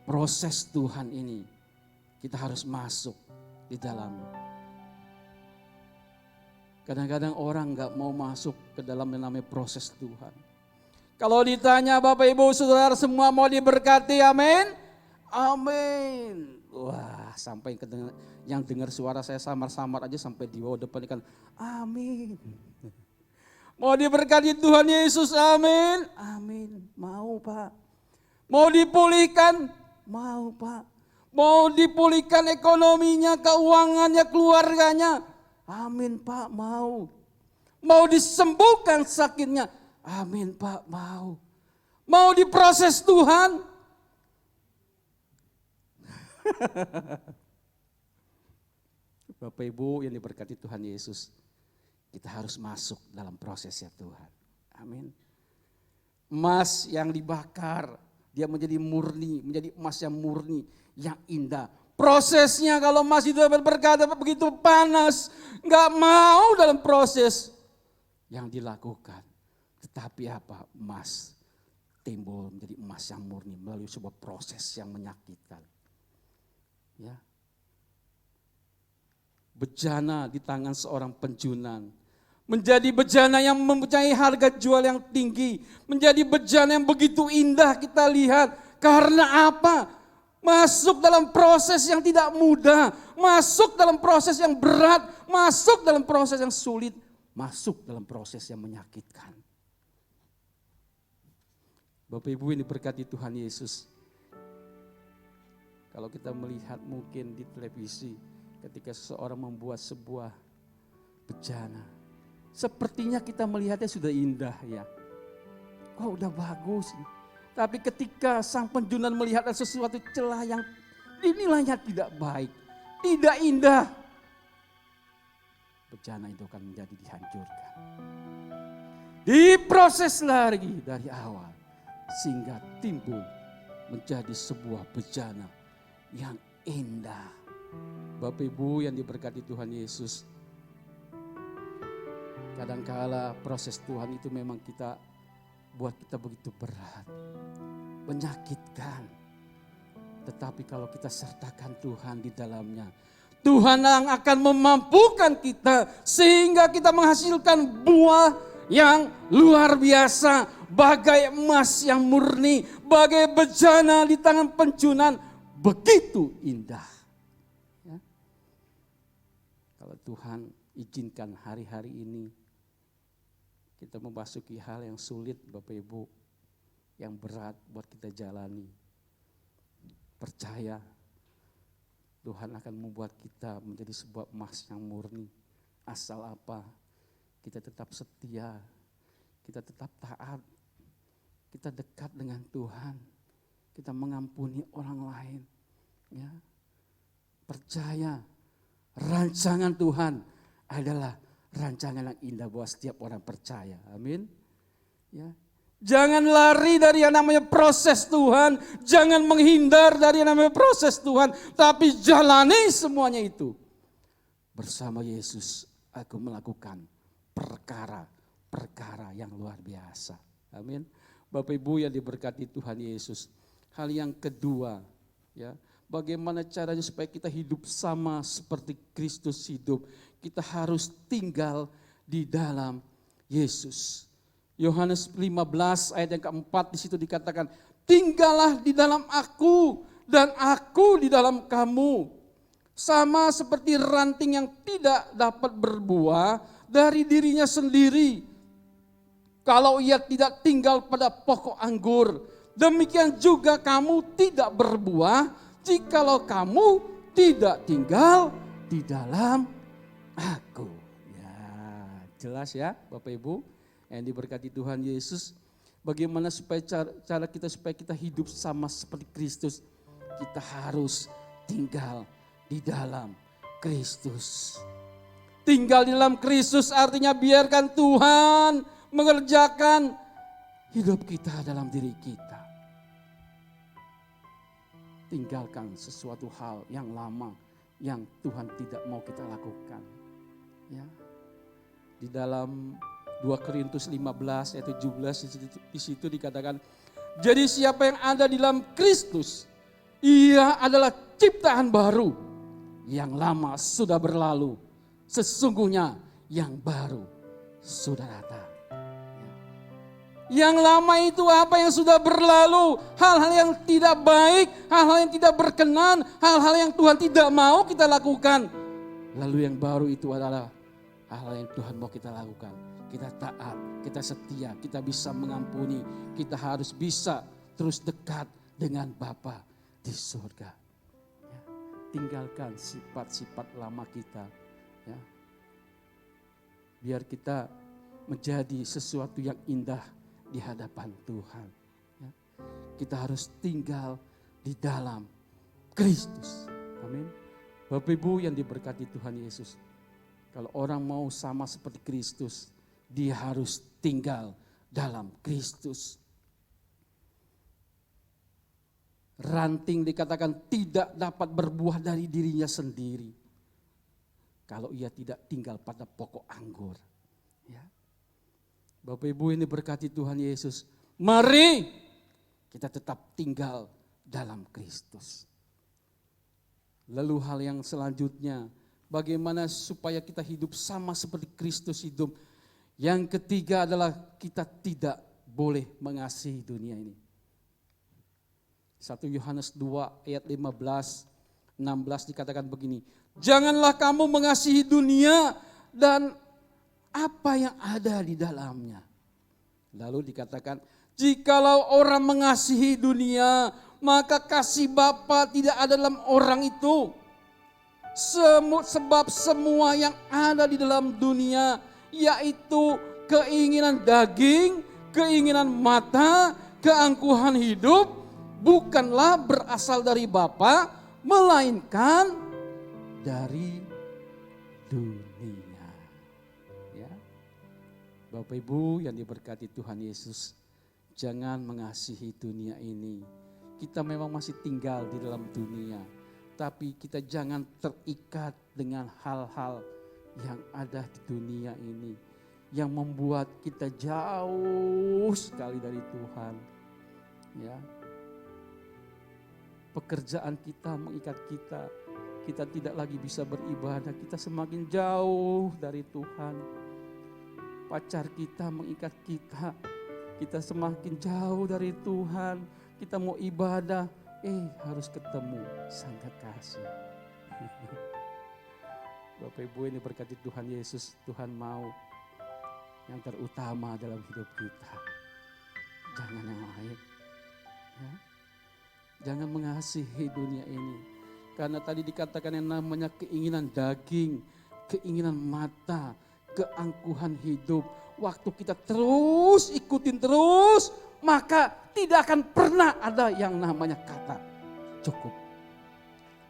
Proses Tuhan ini kita harus masuk di dalamnya. Kadang-kadang orang gak mau masuk ke dalam yang namanya proses Tuhan. Kalau ditanya Bapak Ibu Saudara semua mau diberkati, amin? Amin. Wah, sampai yang dengar suara saya samar-samar aja sampai di bawah depan kan, amin. Mau diberkati Tuhan Yesus, amin? Amin. Mau Pak. Mau dipulihkan? Mau Pak. Mau dipulihkan ekonominya, keuangannya, keluarganya. Amin Pak, mau. Mau disembuhkan sakitnya. Amin Pak, mau. Mau diproses Tuhan. Bapak Ibu yang diberkati Tuhan Yesus, kita harus masuk dalam prosesnya Tuhan. Amin. Emas yang dibakar, dia menjadi murni, menjadi emas yang murni, yang indah. Prosesnya kalau emas itu berkata begitu panas, nggak mau dalam proses yang dilakukan. Tetapi apa? Emas timbul menjadi emas yang murni melalui sebuah proses yang menyakitkan. Ya. Bejana di tangan seorang penjunan. Menjadi bejana yang mempunyai harga jual yang tinggi. Menjadi bejana yang begitu indah kita lihat. Karena apa? Masuk dalam proses yang tidak mudah. Masuk dalam proses yang berat. Masuk dalam proses yang sulit. Masuk dalam proses yang menyakitkan. Bapak Ibu yang diberkati Tuhan Yesus. Kalau kita melihat mungkin di televisi, ketika seseorang membuat sebuah bejana, sepertinya kita melihatnya sudah indah ya. Oh udah bagus. Tapi ketika sang penjunan melihat ada sesuatu celah yang dinilainya tidak baik, tidak indah, bejana itu akan menjadi dihancurkan. Diproses lagi dari awal sehingga timbul menjadi sebuah bejana yang indah. Bapak Ibu yang diberkati Tuhan Yesus, kadangkala proses Tuhan itu memang buat kita begitu berat, menyakitkan. Tetapi kalau kita sertakan Tuhan di dalamnya, Tuhan yang akan memampukan kita sehingga kita menghasilkan buah yang luar biasa, bagai emas yang murni, bagai bejana di tangan penjunan, begitu indah. Ya. Kalau Tuhan izinkan hari-hari ini kita memasuki hal yang sulit Bapak Ibu, yang berat buat kita jalani. Percaya Tuhan akan membuat kita menjadi sebuah emas yang murni. Asal apa? Kita tetap setia, kita tetap taat, kita dekat dengan Tuhan, kita mengampuni orang lain. Ya. Percaya rancangan Tuhan adalah rancangan yang indah buat setiap orang percaya. Amin. Ya. Jangan lari dari yang namanya proses Tuhan. Jangan menghindar dari yang namanya proses Tuhan. Tapi jalani semuanya itu. Bersama Yesus aku melakukan perkara-perkara yang luar biasa. Amin. Bapak Ibu yang diberkati Tuhan Yesus. Hal yang kedua, ya, bagaimana caranya supaya kita hidup sama seperti Kristus hidup. Kita harus tinggal di dalam Yesus. Yohanes 15 ayat yang keempat di situ dikatakan, tinggallah di dalam aku dan aku di dalam kamu. Sama seperti ranting yang tidak dapat berbuah dari dirinya sendiri, kalau ia tidak tinggal pada pokok anggur. Demikian juga kamu tidak berbuah jikalau kamu tidak tinggal di dalam aku. Ya, jelas ya Bapak Ibu yang diberkati Tuhan Yesus. Bagaimana supaya cara kita supaya kita hidup sama seperti Kristus? Kita harus tinggal di dalam Kristus. Tinggal di dalam Kristus artinya biarkan Tuhan mengerjakan hidup kita dalam diri kita. Tinggalkan sesuatu hal yang lama yang Tuhan tidak mau kita lakukan. Ya. Di dalam 2 Korintus 15 ayat 17 di situ dikatakan, jadi siapa yang ada di dalam Kristus, ia adalah ciptaan baru. Yang lama sudah berlalu, sesungguhnya yang baru sudah datang. Yang lama itu apa yang sudah berlalu, hal-hal yang tidak baik, hal-hal yang tidak berkenan, hal-hal yang Tuhan tidak mau kita lakukan. Lalu yang baru itu adalah hal-hal yang Tuhan mau kita lakukan. Kita taat, kita setia, kita bisa mengampuni, kita harus bisa terus dekat dengan Bapa, di surga. Ya, tinggalkan sifat-sifat lama kita. Ya. Biar kita menjadi sesuatu yang indah di hadapan Tuhan. Ya. Kita harus tinggal di dalam Kristus. Amin. Bapak Ibu yang diberkati Tuhan Yesus. Kalau orang mau sama seperti Kristus, dia harus tinggal dalam Kristus. Ranting dikatakan tidak dapat berbuah dari dirinya sendiri kalau ia tidak tinggal pada pokok anggur. Ya. Bapak Ibu ini berkati Tuhan Yesus. Mari kita tetap tinggal dalam Kristus. Lalu hal yang selanjutnya, bagaimana supaya kita hidup sama seperti Kristus hidup. Yang ketiga adalah kita tidak boleh mengasihi dunia ini. 1 Yohanes 2 ayat 15, 16 dikatakan begini. Janganlah kamu mengasihi dunia dan apa yang ada di dalamnya. Lalu dikatakan, jikalau orang mengasihi dunia, maka kasih Bapa tidak ada dalam orang itu. Sebab semua yang ada di dalam dunia, yaitu keinginan daging, keinginan mata, keangkuhan hidup, bukanlah berasal dari Bapa, melainkan dari dunia. Ya. Bapak Ibu yang diberkati Tuhan Yesus, jangan mengasihi dunia ini. Kita memang masih tinggal di dalam dunia, tapi kita jangan terikat dengan hal-hal yang ada di dunia ini, yang membuat kita jauh sekali dari Tuhan. Ya. Pekerjaan kita mengikat kita, kita tidak lagi bisa beribadah, kita semakin jauh dari Tuhan. Pacar kita mengikat kita, kita semakin jauh dari Tuhan. Kita mau ibadah, harus ketemu sang kekasih. Bapak Ibu ini berkati Tuhan Yesus, Tuhan mau yang terutama dalam hidup kita. Jangan yang lain. Ya. Jangan mengasihi dunia ini. Karena tadi dikatakan yang namanya keinginan daging, keinginan mata, keangkuhan hidup. Waktu kita terus ikutin terus, maka tidak akan pernah ada yang namanya kata cukup.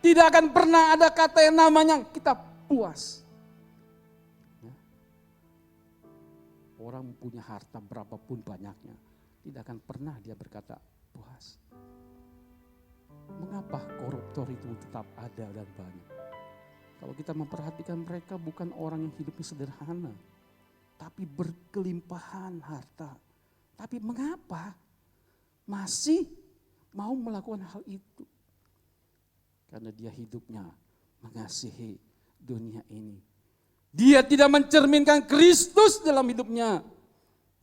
Tidak akan pernah ada kata yang namanya kita puas. Ya. Orang punya harta berapapun banyaknya, tidak akan pernah dia berkata puas. Mengapa koruptor itu tetap ada dan banyak? Kalau kita memperhatikan mereka bukan orang yang hidupnya sederhana, tapi berkelimpahan harta. Tapi mengapa masih mau melakukan hal itu? Karena dia hidupnya mengasihi dunia ini. Dia tidak mencerminkan Kristus dalam hidupnya.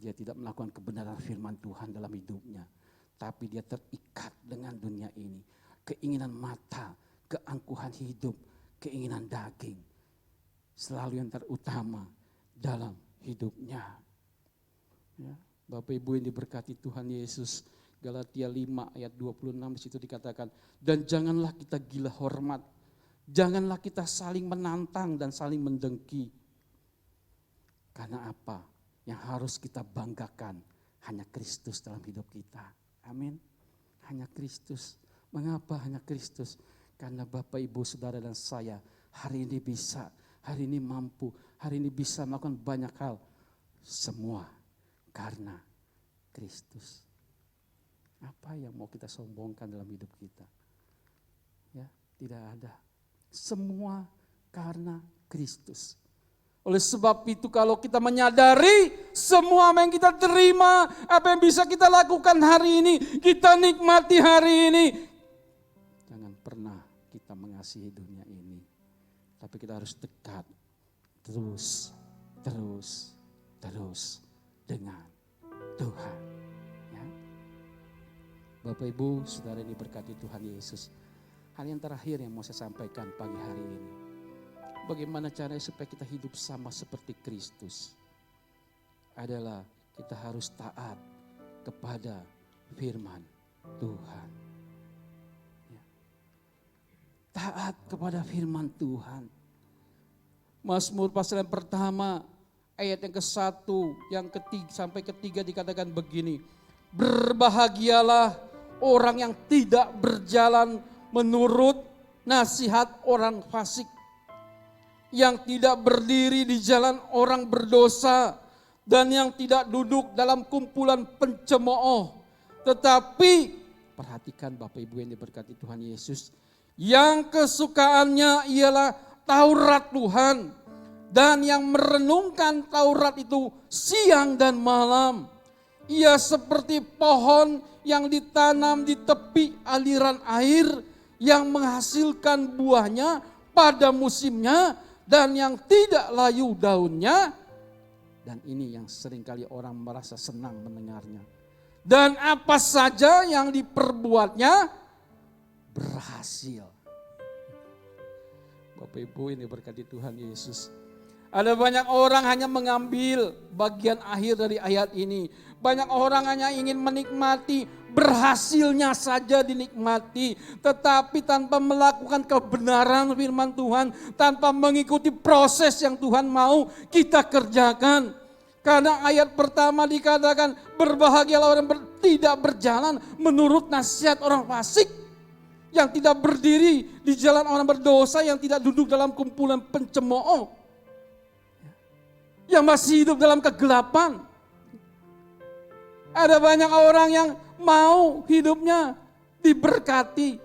Dia tidak melakukan kebenaran firman Tuhan dalam hidupnya. Tapi dia terikat dengan dunia ini. Keinginan mata, keangkuhan hidup, keinginan daging. Selalu yang terutama dalam hidupnya. Ya. Bapak Ibu yang diberkati Tuhan Yesus, Galatia 5 ayat 26 di situ dikatakan, dan janganlah kita gila hormat, janganlah kita saling menantang dan saling mendengki. Karena apa? Yang harus kita banggakan hanya Kristus dalam hidup kita. Amin. Hanya Kristus. Mengapa hanya Kristus? Karena Bapak, Ibu, Saudara dan saya hari ini bisa, hari ini mampu, hari ini bisa melakukan banyak hal. Semua karena Kristus. Apa yang mau kita sombongkan dalam hidup kita? Ya, tidak ada. Semua karena Kristus. Oleh sebab itu kalau kita menyadari semua yang kita terima, apa yang bisa kita lakukan hari ini, kita nikmati hari ini. Jangan pernah kita mengasihi dunia ini. Tapi kita harus dekat terus dengan Tuhan. Ya. Bapak, Ibu, Saudara ini berkati Tuhan Yesus. Hal yang terakhir yang mau saya sampaikan pagi hari ini. Bagaimana caranya supaya kita hidup sama seperti Kristus? Adalah kita harus taat kepada firman Tuhan. Ya. taat kepada firman Tuhan. Mazmur pasal yang pertama, ayat yang ke-1, yang ketiga sampai ketiga dikatakan begini. Berbahagialah orang yang tidak berjalan menurut nasihat orang fasik, yang tidak berdiri di jalan orang berdosa, dan yang tidak duduk dalam kumpulan pencemooh. Tetapi, perhatikan Bapak Ibu yang diberkati Tuhan Yesus, yang kesukaannya ialah Taurat Tuhan, dan yang merenungkan Taurat itu siang dan malam. Ia seperti pohon yang ditanam di tepi aliran air, yang menghasilkan buahnya pada musimnya, dan yang tidak layu daunnya. Dan ini yang seringkali orang merasa senang mendengarnya. Dan apa saja yang diperbuatnya berhasil. Bapak Ibu ini berkati Tuhan Yesus. Ada banyak orang hanya mengambil bagian akhir dari ayat ini. Banyak orang hanya ingin menikmati, berhasilnya saja dinikmati. Tetapi tanpa melakukan kebenaran firman Tuhan, tanpa mengikuti proses yang Tuhan mau kita kerjakan. Karena ayat pertama dikatakan, berbahagialah orang tidak berjalan menurut nasihat orang fasik, yang tidak berdiri di jalan orang berdosa, yang tidak duduk dalam kumpulan pencemooh, yang masih hidup dalam kegelapan. Ada banyak orang yang mau hidupnya diberkati,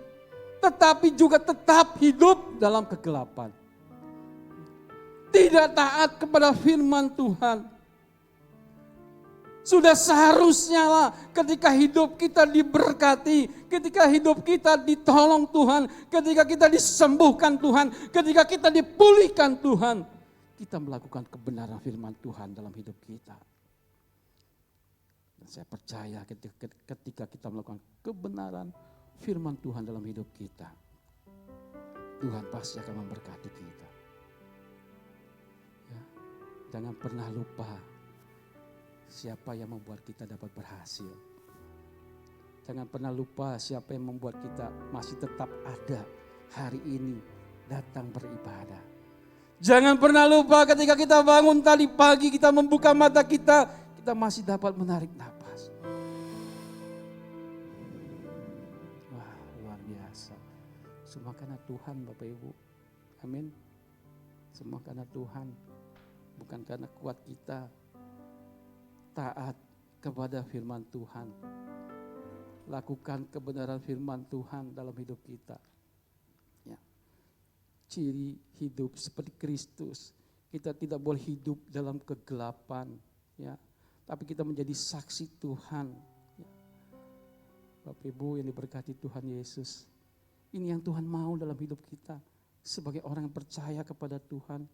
tetapi juga tetap hidup dalam kegelapan. Tidak taat kepada firman Tuhan. Sudah seharusnya lah ketika hidup kita diberkati, ketika hidup kita ditolong Tuhan, ketika kita disembuhkan Tuhan, ketika kita dipulihkan Tuhan, kita melakukan kebenaran firman Tuhan dalam hidup kita. Dan saya percaya ketika kita melakukan kebenaran firman Tuhan dalam hidup kita, Tuhan pasti akan memberkati kita. Ya, jangan pernah lupa siapa yang membuat kita dapat berhasil. Jangan pernah lupa siapa yang membuat kita masih tetap ada hari ini datang beribadah. Jangan pernah lupa ketika kita bangun tadi pagi, kita membuka mata kita masih dapat menarik napas. Wah, luar biasa. Semua karena Tuhan Bapak Ibu. Amin. Semua karena Tuhan. Bukan karena kuat kita. Taat kepada firman Tuhan. Lakukan kebenaran firman Tuhan dalam hidup kita. Ya. Ciri hidup seperti Kristus. Kita tidak boleh hidup dalam kegelapan. Ya. Tapi kita menjadi saksi Tuhan. Ya. Bapak Ibu yang diberkati Tuhan Yesus. Ini yang Tuhan mau dalam hidup kita. Sebagai orang yang percaya kepada Tuhan.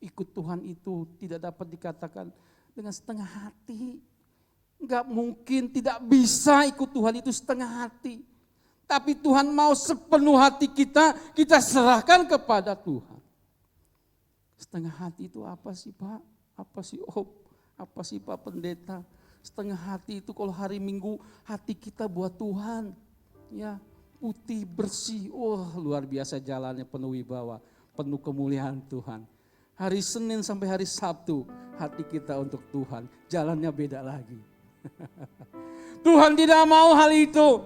Ikut Tuhan itu tidak dapat dikatakan dengan setengah hati. Enggak mungkin, tidak bisa ikut Tuhan itu setengah hati. Tapi Tuhan mau sepenuh hati kita serahkan kepada Tuhan. Setengah hati itu apa sih Pak? Apa sih Om? Apa sih Pak Pendeta? Setengah hati itu kalau hari Minggu hati kita buat Tuhan. Ya, putih, bersih. Oh, luar biasa jalannya, penuh wibawa, penuh kemuliaan Tuhan. Hari Senin sampai hari Sabtu, hati kita untuk Tuhan, jalannya beda lagi. Tuhan tidak mau hal itu.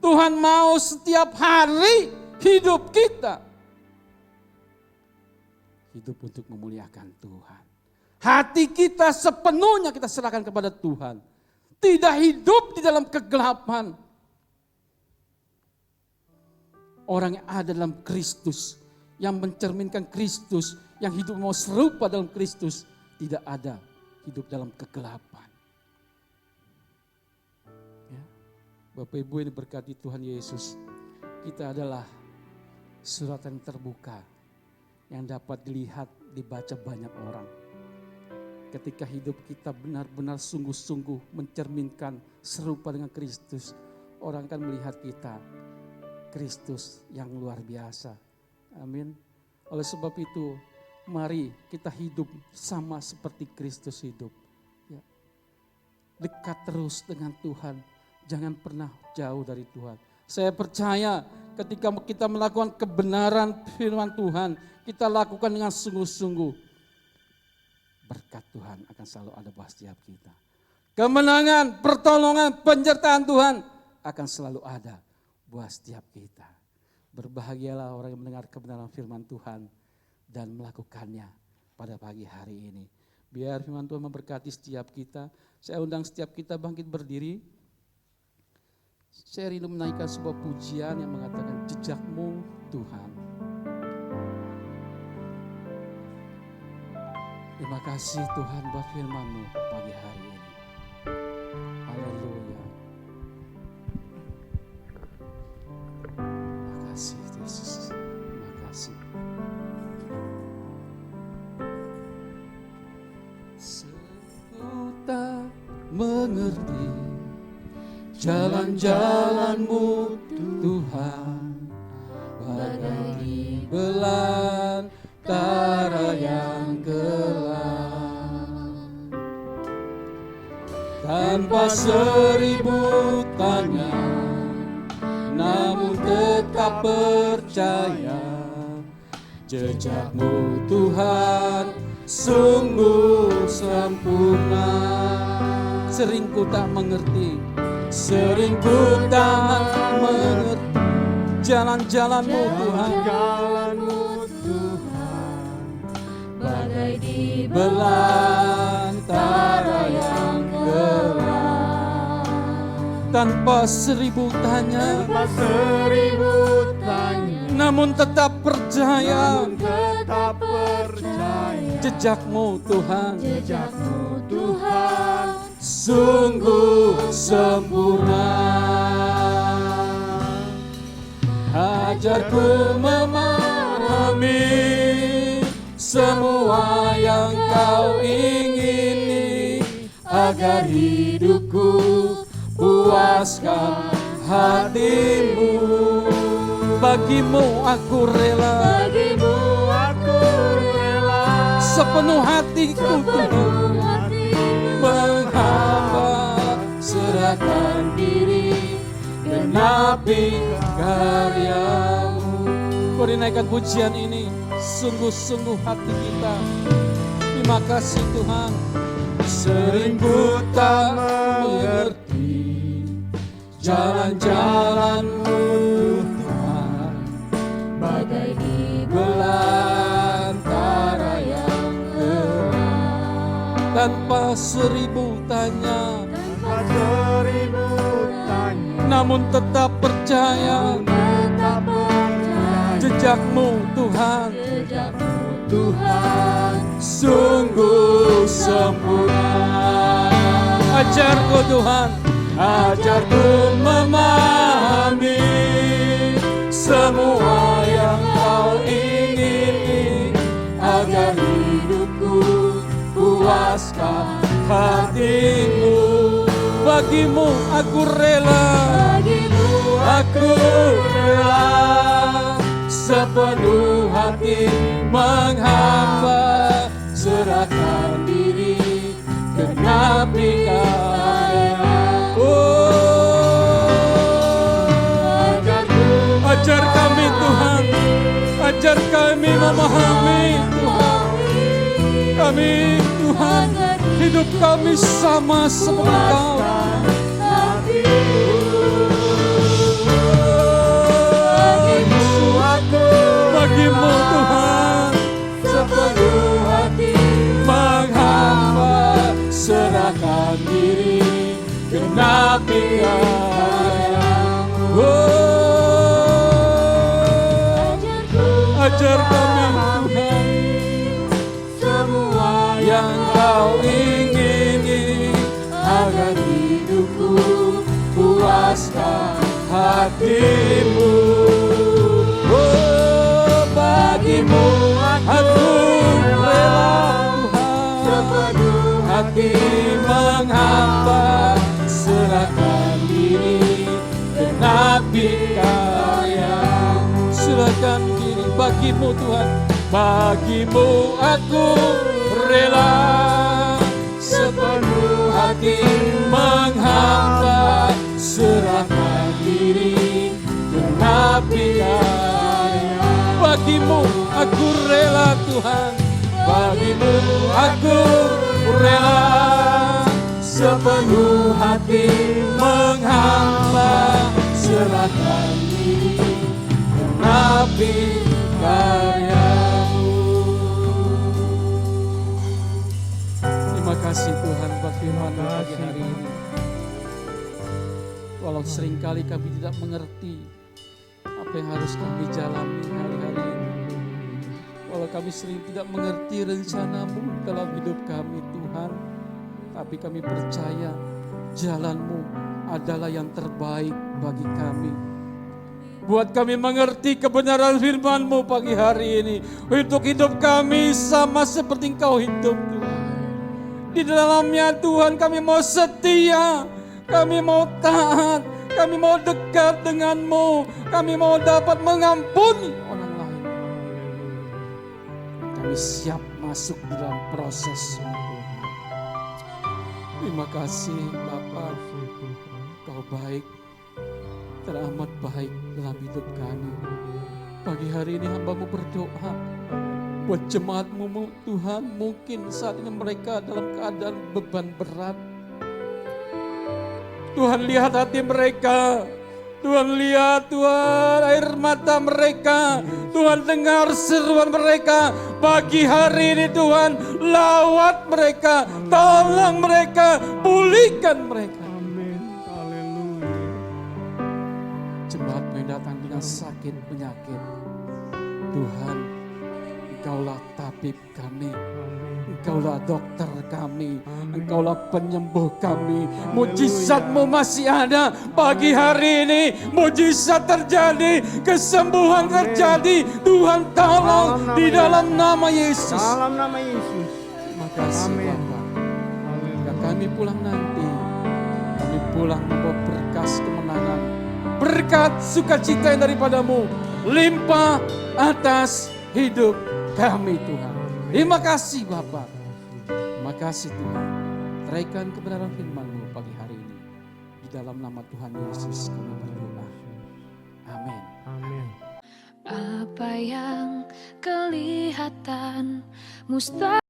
Tuhan mau setiap hari hidup kita. Hidup untuk memuliakan Tuhan. Hati kita sepenuhnya kita serahkan kepada Tuhan. Tidak hidup di dalam kegelapan. Orang yang ada dalam Kristus, yang mencerminkan Kristus, yang hidup mau serupa dalam Kristus, tidak ada hidup dalam kegelapan. Ya. Bapak Ibu yang diberkati Tuhan Yesus, kita adalah surat yang terbuka yang dapat dilihat, dibaca banyak orang. Ketika hidup kita benar-benar sungguh-sungguh mencerminkan serupa dengan Kristus, orang akan melihat kita Kristus yang luar biasa. Amin. Oleh sebab itu, mari kita hidup sama seperti Kristus hidup. Ya. Dekat terus dengan Tuhan, jangan pernah jauh dari Tuhan. Saya percaya ketika kita melakukan kebenaran firman Tuhan, kita lakukan dengan sungguh-sungguh, berkat Tuhan akan selalu ada buat setiap kita. Kemenangan, pertolongan, penyertaan Tuhan akan selalu ada buat setiap kita. Berbahagialah orang yang mendengar kebenaran firman Tuhan dan melakukannya pada pagi hari ini. Biar firman Tuhan memberkati setiap kita. Saya undang setiap kita bangkit berdiri. Saya rindu menaikkan sebuah pujian yang mengatakan jejakmu Tuhan. Terima kasih Tuhan buat firman-Mu pagi hari ini. Haleluya. Terima kasih Yesus. Terima kasih. Aku tak mengerti jalan-jalan-Mu Tuhan, bagai di belantara yang gelap. Tanpa seribu tanya, namun tetap percaya, jejak-Mu Tuhan sungguh sempurna. Sering ku tak mengerti, sering ku tak mengerti jalan-jalan-Mu Tuhan, bagai di belantara yang gelap. Tanpa seribu tanya, namun tetap percaya, jejak-Mu Tuhan, sungguh sempurna. Ajarku memahami semua yang Kau ingini, agar hidupku puaskan hati-Mu. Bagimu aku rela, sepenuh hatiku Tuhan, menghamba, serahkan diri, genapi karya-Mu. Mari naikkan pujian ini, sungguh-sungguh hati kita. Terima kasih Tuhan. Sering ku tak mengerti jalan-jalan-Mu Tuhan, bagai di belantara yang gelap. Tanpa seribu tanya, namun tetap percaya, jejak-Mu Tuhan, sungguh sempurna. Ajarku Tuhan, ajarku memahami semua yang Kau ingini, agar hidupku puaskan hati-Mu. Bagimu aku rela, sepenuh hati menghamba, serahkan diri, genapi karya. Ajar kami Tuhan, ajar kami memahami Tuhan. Kami Tuhan, hidup kami sama seperti Kau. Bagimu Tuhan, sepenuh hati menghamba, serahkan diri, genapi karya-Mu. Ajar kami Tuhan, semua yang Kau ingini, agar hidupku puaskan hati-Mu. Bagimu aku rela Tuhan, sepenuh hati menghamba, serahkan diri, genapi karya-Mu. Serahkan diri bagimu Tuhan, bagimu aku rela, sepenuh hati menghamba, serahkan diri, genapi Tuhan. Bagimu aku rela sepenuh hati menghamba, serahkan diri menapi karya-Mu. Terima kasih Tuhan buat firman-Mu pagi hari ini. Walau seringkali kami tidak mengerti apa yang harus kami jalani hari-hari ini. Walau kami sering tidak mengerti rencana-Mu dalam hidup kami Tuhan, tapi kami percaya jalan-Mu adalah yang terbaik bagi kami. Buat kami mengerti kebenaran firman-Mu pagi hari ini. Untuk hidup kami sama seperti Engkau hidup Tuhan. Di dalamnya Tuhan kami mau setia, kami mau taat, kami mau dekat dengan-Mu, kami mau dapat mengampuni orang lain. Kami siap masuk di dalam proses Tuhan. Terima kasih Bapa, Kau baik, teramat baik dalam hidup kami. Pagi hari ini hamba-Mu berdoa buat jemaat-Mu Tuhan, mungkin saat ini mereka dalam keadaan beban berat. Tuhan lihat hati mereka, Tuhan lihat Tuhan air mata mereka, Tuhan dengar seruan mereka. Pagi hari ini Tuhan lawat mereka, tolong mereka, pulihkan mereka. Amin. Haleluya. Jemaat yang datang dengan sakit penyakit, Tuhan Engkaulah tabib kami, Engkaulah dokter kami, Engkaulah penyembuh kami. Mujizat-Mu masih ada pagi hari ini. Mujizat terjadi, kesembuhan terjadi. Tuhan tolong di dalam nama Yesus. Dalam nama Yesus. Terima kasih Amin. Bapak. Ketika kami pulang nanti, kami pulang membawa berkas kemenangan, berkat sukacita yang daripada-Mu limpah atas hidup kami Tuhan. Terima kasih Bapak. Terima kasih Tuhan. Teraikan kebenaran firman-Mu pagi hari ini. Di dalam nama Tuhan Yesus kami berdoa. Amin. Amin. Apa yang kelihatan mustahil